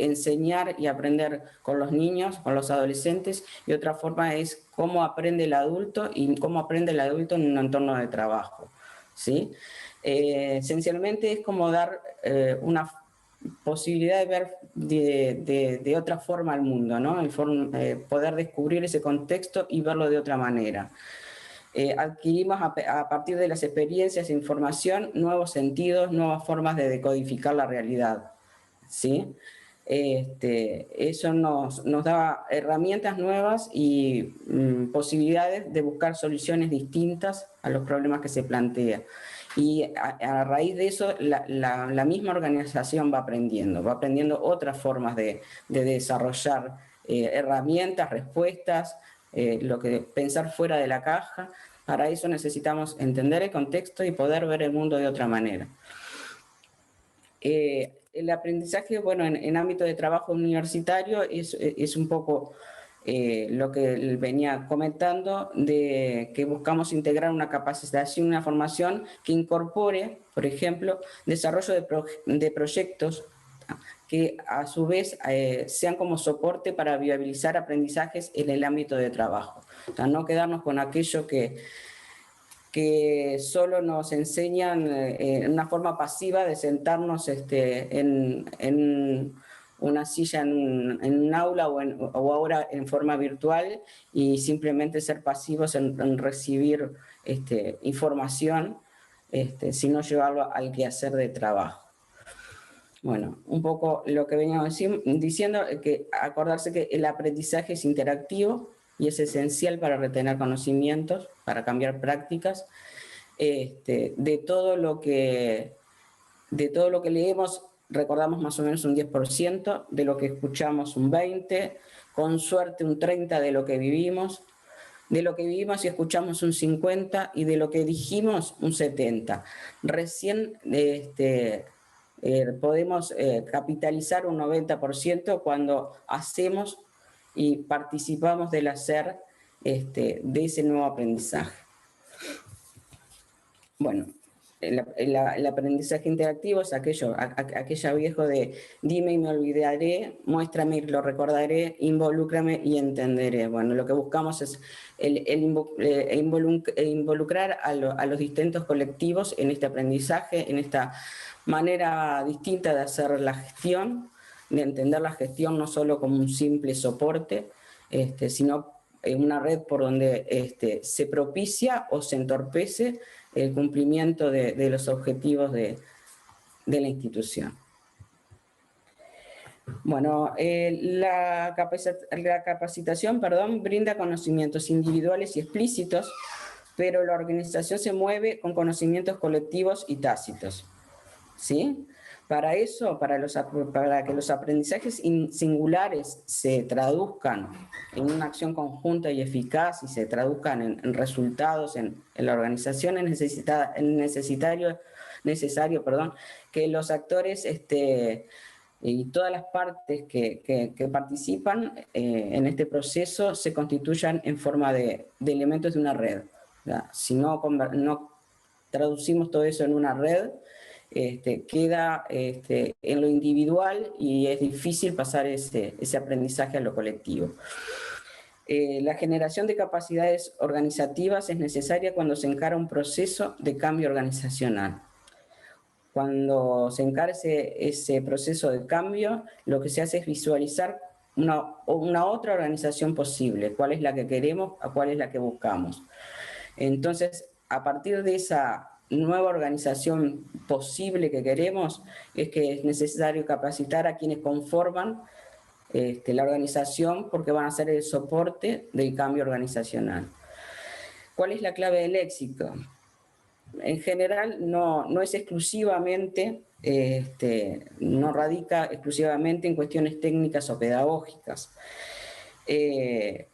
enseñar y aprender con los niños, con los adolescentes, y otra forma es cómo aprende el adulto y cómo aprende el adulto en un entorno de trabajo, ¿sí? Esencialmente es como dar una posibilidad de ver de otra forma al mundo, ¿no? Poder descubrir ese contexto y verlo de otra manera. Adquirimos a partir de las experiencias e información nuevos sentidos, nuevas formas de decodificar la realidad, ¿sí? Eso nos da herramientas nuevas y posibilidades de buscar soluciones distintas a los problemas que se plantean. Y a raíz de eso, la misma organización va aprendiendo otras formas de desarrollar herramientas, respuestas, pensar fuera de la caja. Para eso necesitamos entender el contexto y poder ver el mundo de otra manera. El aprendizaje, bueno, en ámbito de trabajo universitario es un poco lo que venía comentando, de que buscamos integrar una capacitación, una formación que incorpore, por ejemplo, desarrollo de proyectos que a su vez sean como soporte para viabilizar aprendizajes en el ámbito de trabajo. O sea, no quedarnos con aquello que solo nos enseñan en una forma pasiva de sentarnos en una silla en un aula o ahora en forma virtual y simplemente ser pasivos en recibir información, sino llevarlo al quehacer de trabajo. Bueno, un poco lo que veníamos diciendo es que acordarse que el aprendizaje es interactivo y es esencial para retener conocimientos, para cambiar prácticas. De todo lo que leemos recordamos más o menos un 10%, de lo que escuchamos un 20%, con suerte un 30% de lo que vivimos y escuchamos un 50%, y de lo que dijimos un 70%. Recién podemos capitalizar un 90% cuando hacemos y participamos del hacer de ese nuevo aprendizaje. Bueno, el aprendizaje interactivo es aquella viejo de dime y me olvidaré, muéstrame y lo recordaré, involúcrame y entenderé. Bueno, lo que buscamos es involucrar a los distintos colectivos en este aprendizaje, en esta manera distinta de hacer la gestión, de entender la gestión no solo como un simple soporte, sino en una red por donde se propicia o se entorpece el cumplimiento de los objetivos de la institución. Bueno, la capacitación, brinda conocimientos individuales y explícitos, pero la organización se mueve con conocimientos colectivos y tácitos, ¿sí? Para eso, para que los aprendizajes singulares se traduzcan en una acción conjunta y eficaz y se traduzcan en resultados en la organización, es necesario que los actores y todas las partes que participan en este proceso se constituyan en forma de elementos de una red. Si no traducimos todo eso en una red, queda en lo individual y es difícil pasar ese aprendizaje a lo colectivo. La generación de capacidades organizativas es necesaria cuando se encara un proceso de cambio organizacional. Cuando se encara ese proceso de cambio, lo que se hace es visualizar una otra organización posible, cuál es la que queremos, a cuál es la que buscamos. Entonces, a partir de esa nueva organización posible que queremos, es que es necesario capacitar a quienes conforman la organización, porque van a ser el soporte del cambio organizacional. ¿Cuál es la clave del éxito? En general no es exclusivamente, no radica exclusivamente en cuestiones técnicas o pedagógicas. Es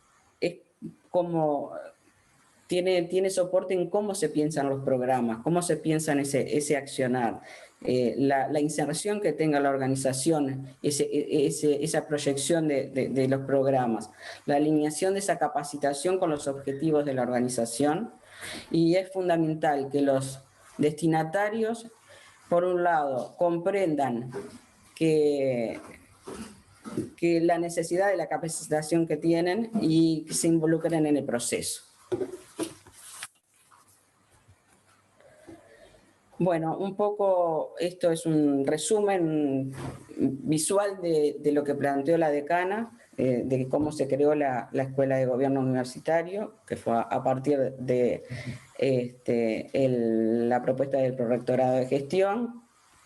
como tiene soporte en cómo se piensan los programas, cómo se piensa en ese accionar, la inserción que tenga la organización, esa proyección de los programas, la alineación de esa capacitación con los objetivos de la organización. Y es fundamental que los destinatarios, por un lado, comprendan que la necesidad de la capacitación que tienen y que se involucren en el proceso. Bueno, un poco esto es un resumen visual de lo que planteó la decana, de cómo se creó la Escuela de Gobierno Universitario, que fue a partir de la propuesta del Prorrectorado de Gestión,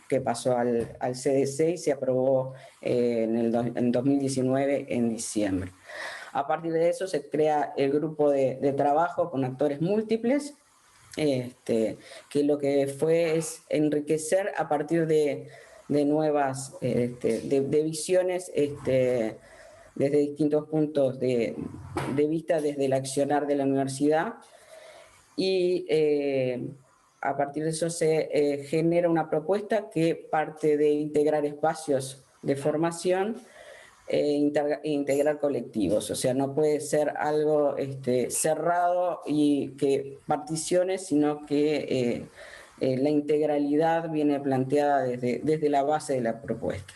que pasó al CDC y se aprobó en 2019 en diciembre. A partir de eso se crea el grupo de trabajo con actores múltiples, que lo que fue es enriquecer a partir de nuevas de visiones desde distintos puntos de vista, desde el accionar de la universidad, y a partir de eso se genera una propuesta que parte de integrar espacios de formación e integrar colectivos. O sea, no puede ser algo cerrado y que particione, sino que la integralidad viene planteada desde la base de la propuesta.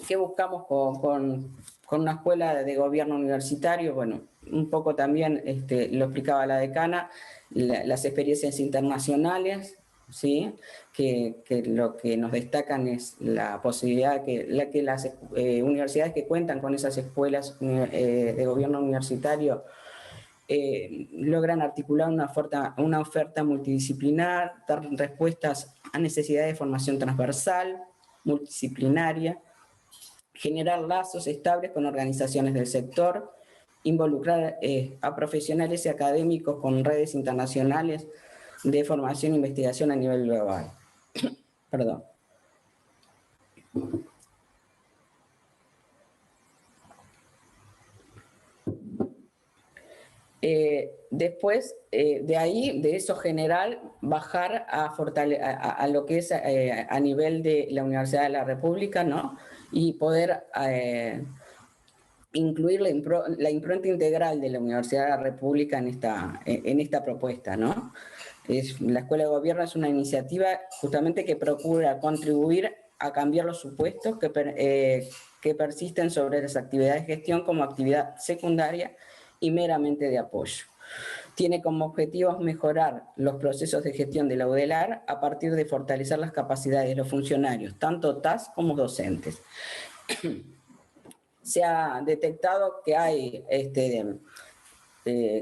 ¿Qué buscamos con una escuela de gobierno universitario? Bueno, un poco también lo explicaba la decana, las experiencias internacionales, ¿sí? Que lo que nos destacan es la posibilidad que las universidades que cuentan con esas escuelas de gobierno universitario logran articular una oferta multidisciplinar, dar respuestas a necesidades de formación transversal, multidisciplinaria, generar lazos estables con organizaciones del sector, involucrar a profesionales y académicos con redes internacionales de formación e investigación a nivel global. Perdón. Después, de ahí, de eso general, bajar a lo que es a nivel de la Universidad de la República, ¿no? Y poder incluir la impronta integral de la Universidad de la República en esta propuesta, ¿no? La Escuela de Gobierno es una iniciativa justamente que procura contribuir a cambiar los supuestos que persisten sobre las actividades de gestión como actividad secundaria y meramente de apoyo. Tiene como objetivos mejorar los procesos de gestión de la UDELAR a partir de fortalecer las capacidades de los funcionarios, tanto TAS como docentes. Se ha detectado que hay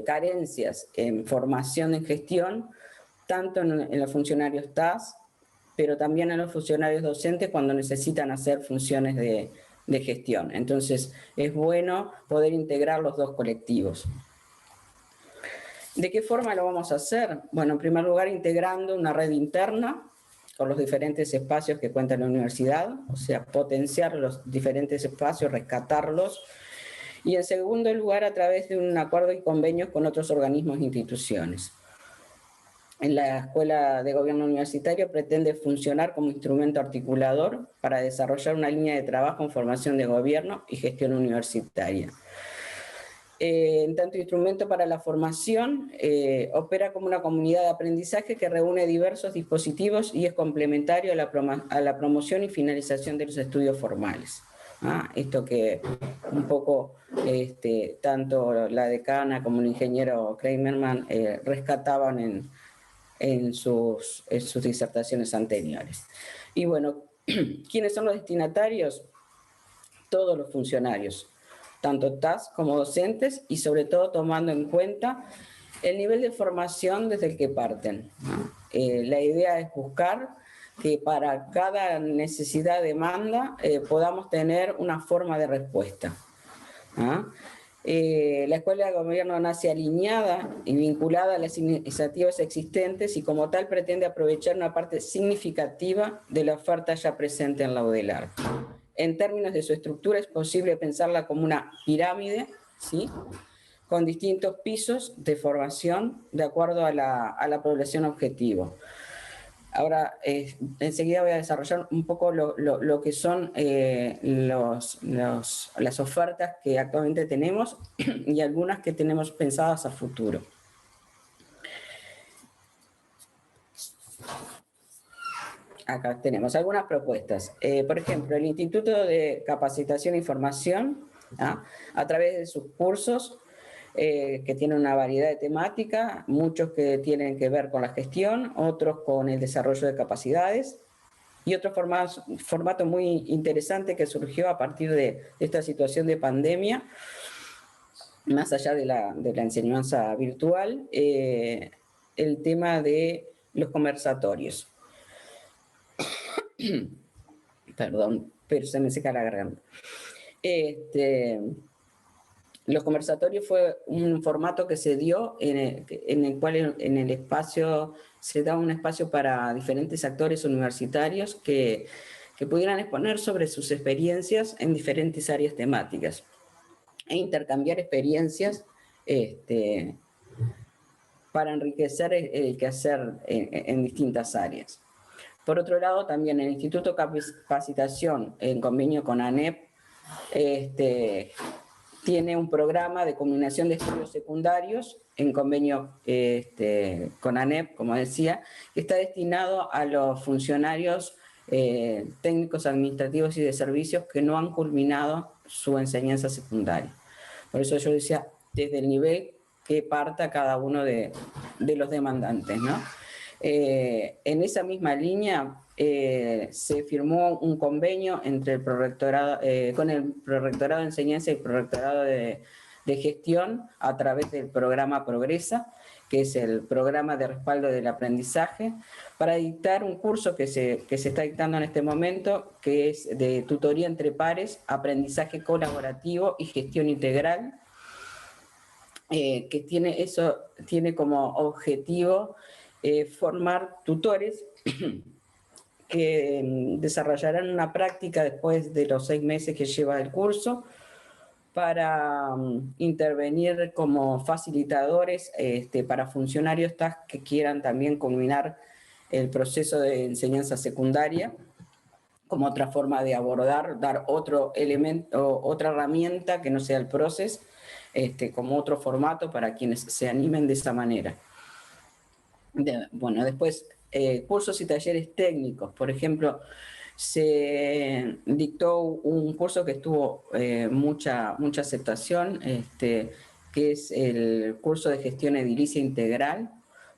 carencias en formación en gestión, tanto en los funcionarios TAS, pero también en los funcionarios docentes cuando necesitan hacer funciones de gestión. Entonces, es bueno poder integrar los dos colectivos. ¿De qué forma lo vamos a hacer? Bueno, en primer lugar, integrando una red interna con los diferentes espacios que cuenta la universidad, o sea, potenciar los diferentes espacios, rescatarlos. Y en segundo lugar, a través de un acuerdo y convenios con otros organismos e instituciones. En la Escuela de Gobierno Universitario pretende funcionar como instrumento articulador para desarrollar una línea de trabajo en formación de gobierno y gestión universitaria. En tanto instrumento para la formación, opera como una comunidad de aprendizaje que reúne diversos dispositivos y es complementario a la promoción y finalización de los estudios formales. Esto que un poco tanto la decana como el ingeniero Kramerman rescataban en sus disertaciones anteriores. Y bueno, ¿quiénes son los destinatarios? Todos los funcionarios, tanto TAS como docentes, y sobre todo tomando en cuenta el nivel de formación desde el que parten. La idea es buscar que para cada necesidad, demanda, podamos tener una forma de respuesta. La Escuela de Gobierno nace alineada y vinculada a las iniciativas existentes y como tal pretende aprovechar una parte significativa de la oferta ya presente en la UDELAR. En términos de su estructura es posible pensarla como una pirámide, ¿sí?, con distintos pisos de formación de acuerdo a la población objetivo. Ahora, enseguida voy a desarrollar un poco lo que son las ofertas que actualmente tenemos y algunas que tenemos pensadas a futuro. Acá tenemos algunas propuestas. Por ejemplo, el Instituto de Capacitación y Formación, a través de sus cursos, que tienen una variedad de temáticas, muchos que tienen que ver con la gestión, otros con el desarrollo de capacidades, y otro formato muy interesante que surgió a partir de esta situación de pandemia, más allá de la enseñanza virtual, el tema de los conversatorios. Perdón, pero se me seca la garganta. Los conversatorios fue un formato que se dio en el cual en el espacio se da un espacio para diferentes actores universitarios que pudieran exponer sobre sus experiencias en diferentes áreas temáticas e intercambiar experiencias para enriquecer el quehacer en distintas áreas. Por otro lado, también el Instituto de Capacitación, en convenio con ANEP, tiene un programa de combinación de estudios secundarios en convenio con ANEP, como decía, que está destinado a los funcionarios técnicos administrativos y de servicios que no han culminado su enseñanza secundaria. Por eso yo decía, desde el nivel que parta cada uno de los demandantes, ¿no? En esa misma línea se firmó un convenio entre el prorrectorado, con el Prorrectorado de Enseñanza y el Prorrectorado de Gestión a través del programa Progresa, que es el programa de respaldo del aprendizaje, para dictar un curso que se está dictando en este momento, que es de tutoría entre pares, aprendizaje colaborativo y gestión integral, que tiene como objetivo formar tutores que desarrollarán una práctica después de los 6 meses que lleva el curso para intervenir como facilitadores para funcionarios TAS que quieran también culminar el proceso de enseñanza secundaria, como otra forma de abordar, dar otro elemento, otra herramienta que no sea el proceso, como otro formato para quienes se animen de esa manera. Bueno, después cursos y talleres técnicos. Por ejemplo, se dictó un curso que tuvo mucha aceptación, que es el curso de gestión edilicia integral,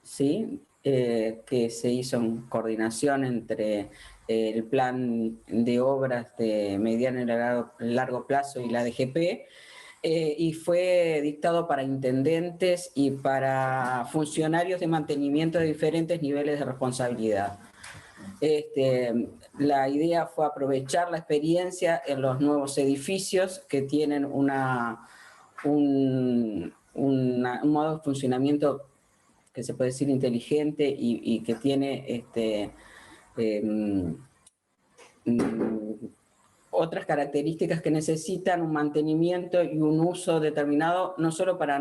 ¿sí? Que se hizo en coordinación entre el plan de obras de mediano y largo plazo y la DGP, y fue dictado para intendentes y para funcionarios de mantenimiento de diferentes niveles de responsabilidad. La idea fue aprovechar la experiencia en los nuevos edificios que tienen un modo de funcionamiento que se puede decir inteligente y que tiene otras características que necesitan un mantenimiento y un uso determinado, no solo para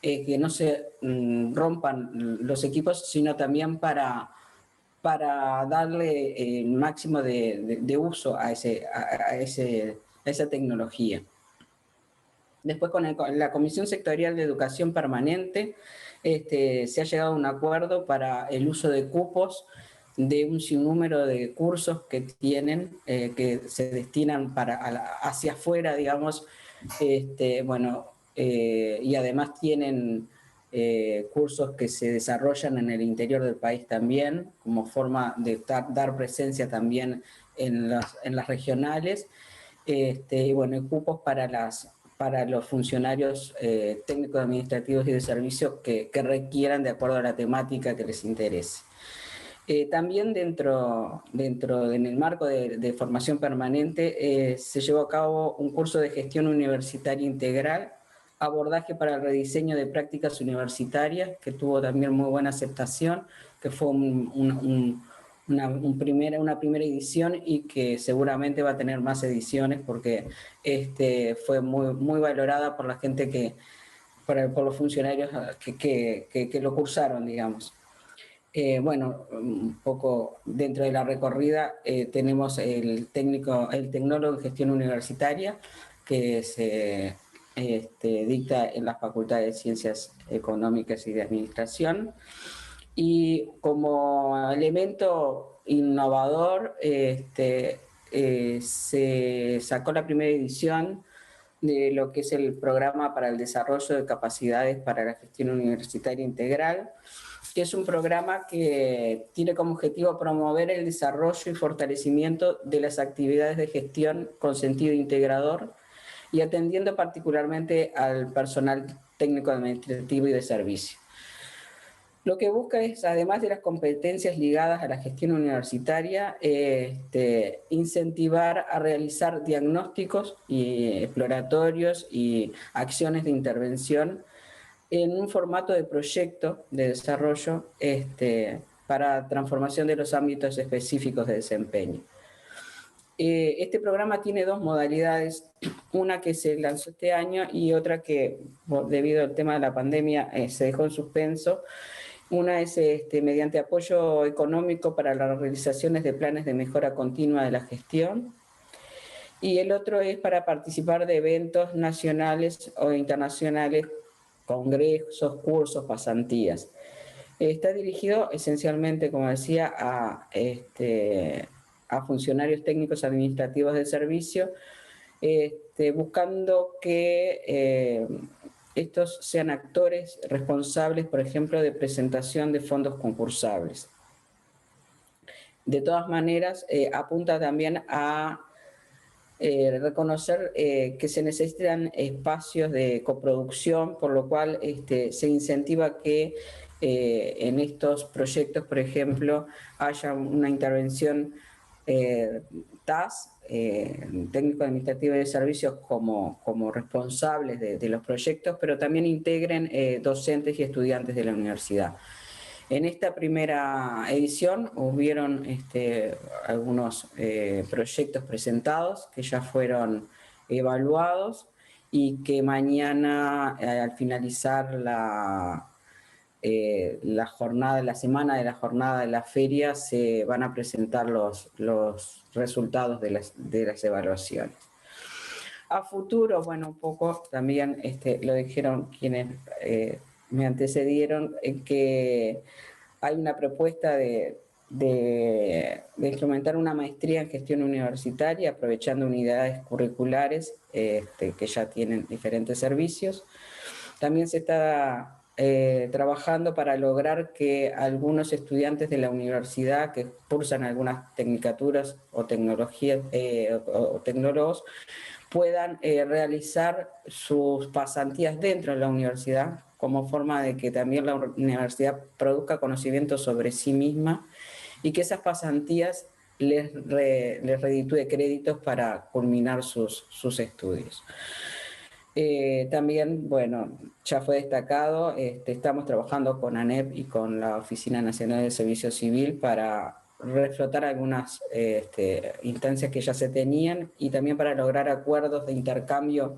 que no se rompan los equipos, sino también para darle el máximo de uso a esa tecnología. Después, con la Comisión Sectorial de Educación Permanente, se ha llegado a un acuerdo para el uso de cupos de un sinnúmero de cursos que tienen, que se destinan hacia afuera, digamos, y además tienen cursos que se desarrollan en el interior del país también, como forma de dar presencia también en las regionales, y bueno, cupos para los funcionarios técnicos administrativos y de servicios que requieran de acuerdo a la temática que les interese. También en el marco de formación permanente se llevó a cabo un curso de gestión universitaria integral, abordaje para el rediseño de prácticas universitarias, que tuvo también muy buena aceptación, que fue una primera edición y que seguramente va a tener más ediciones porque fue muy valorada por la gente por los funcionarios que lo cursaron, digamos. Bueno, un poco dentro de la recorrida tenemos el tecnólogo en gestión universitaria que se dicta en la Facultad de Ciencias Económicas y de Administración, y como elemento innovador se sacó la primera edición de lo que es el Programa para el Desarrollo de Capacidades para la Gestión Universitaria Integral, que es un programa que tiene como objetivo promover el desarrollo y fortalecimiento de las actividades de gestión con sentido integrador y atendiendo particularmente al personal técnico administrativo y de servicio. Lo que busca es, además de las competencias ligadas a la gestión universitaria, incentivar a realizar diagnósticos exploratorios y acciones de intervención en un formato de proyecto de desarrollo para transformación de los ámbitos específicos de desempeño. Este programa tiene dos modalidades, una que se lanzó este año y otra que, debido al tema de la pandemia, se dejó en suspenso. Una es mediante apoyo económico para las realizaciones de planes de mejora continua de la gestión, y el otro es para participar de eventos nacionales o internacionales, congresos, cursos, pasantías. Está dirigido esencialmente, como decía, a funcionarios técnicos administrativos de servicio, buscando que estos sean actores responsables, por ejemplo, de presentación de fondos concursables. De todas maneras, apunta también a reconocer que se necesitan espacios de coproducción, por lo cual se incentiva que en estos proyectos, por ejemplo, haya una intervención TAS, técnico administrativo de servicios, como responsables de los proyectos, pero también integren docentes y estudiantes de la universidad. En esta primera edición hubieron algunos proyectos presentados que ya fueron evaluados y que mañana, al finalizar la semana de la jornada de la feria, se van a presentar los resultados de las evaluaciones. A futuro, bueno, un poco también lo dijeron quienes me antecedieron, que hay una propuesta de instrumentar una maestría en gestión universitaria, aprovechando unidades curriculares que ya tienen diferentes servicios. También se está trabajando para lograr que algunos estudiantes de la universidad que cursan algunas tecnicaturas o tecnologías o tecnólogos puedan realizar sus pasantías dentro de la universidad, como forma de que también la universidad produzca conocimiento sobre sí misma y que esas pasantías les reditúe créditos para culminar sus estudios. También, bueno, ya fue destacado, estamos trabajando con ANEP y con la Oficina Nacional del Servicio Civil para reflotar algunas instancias que ya se tenían y también para lograr acuerdos de intercambio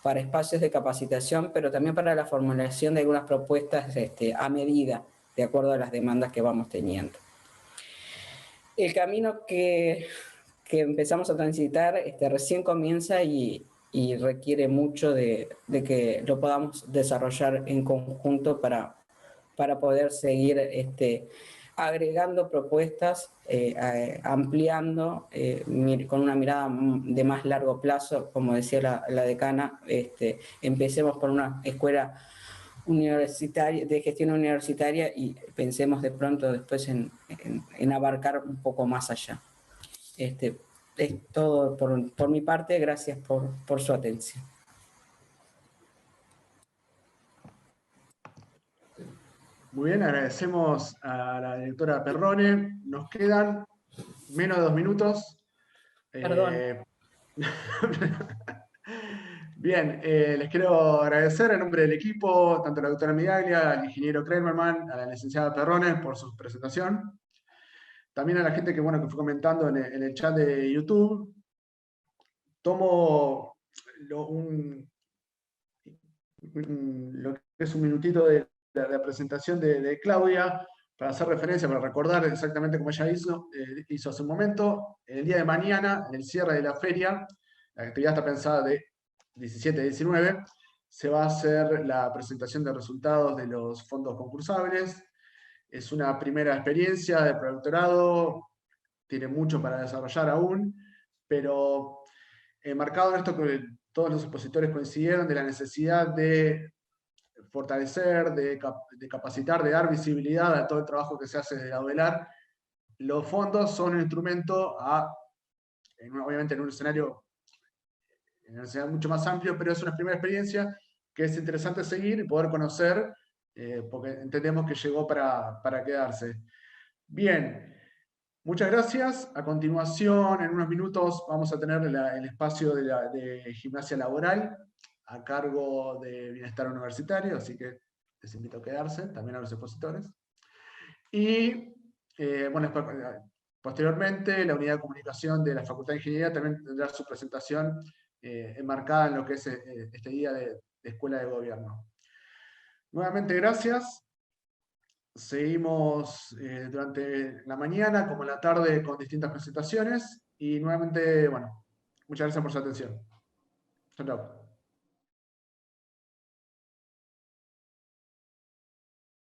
para espacios de capacitación, pero también para la formulación de algunas propuestas a medida, de acuerdo a las demandas que vamos teniendo. El camino que empezamos a transitar recién comienza y requiere mucho de que lo podamos desarrollar en conjunto para poder seguir agregando propuestas, ampliando, con una mirada de más largo plazo, como decía la decana, empecemos por una escuela universitaria, de gestión universitaria y pensemos de pronto después en abarcar un poco más allá. Es todo por mi parte, gracias por su atención. Muy bien, agradecemos a la directora Perrone. Nos quedan menos de 2 minutos. Perdón. Bien, les quiero agradecer en nombre del equipo, tanto a la doctora Migaglia, al ingeniero Kramerman, a la licenciada Perrone por su presentación. También a la gente que fue comentando en el chat de YouTube. Tomo lo que es un minutito de la presentación de Claudia para hacer referencia, para recordar exactamente como ella hizo hace un momento. El día de mañana, en el cierre de la feria, la actividad está pensada de 17 a 19, se va a hacer la presentación de resultados de los fondos concursables. Es una primera experiencia de predoctorado, tiene mucho para desarrollar aún, pero marcado en esto que todos los expositores coincidieron de la necesidad de fortalecer, de capacitar, de dar visibilidad a todo el trabajo que se hace desde la UDELAR. Los fondos son un instrumento, obviamente en un escenario mucho más amplio, pero es una primera experiencia que es interesante seguir y poder conocer, porque entendemos que llegó para quedarse. Bien, muchas gracias. A continuación, en unos minutos, vamos a tener el espacio de gimnasia laboral a cargo de Bienestar Universitario, así que les invito a quedarse, también a los expositores. Y, posteriormente, la unidad de comunicación de la Facultad de Ingeniería también tendrá su presentación enmarcada en lo que es este día de Escuela de Gobierno. Nuevamente, gracias. Seguimos durante la mañana como la tarde con distintas presentaciones. Y nuevamente, muchas gracias por su atención. Chao, chao.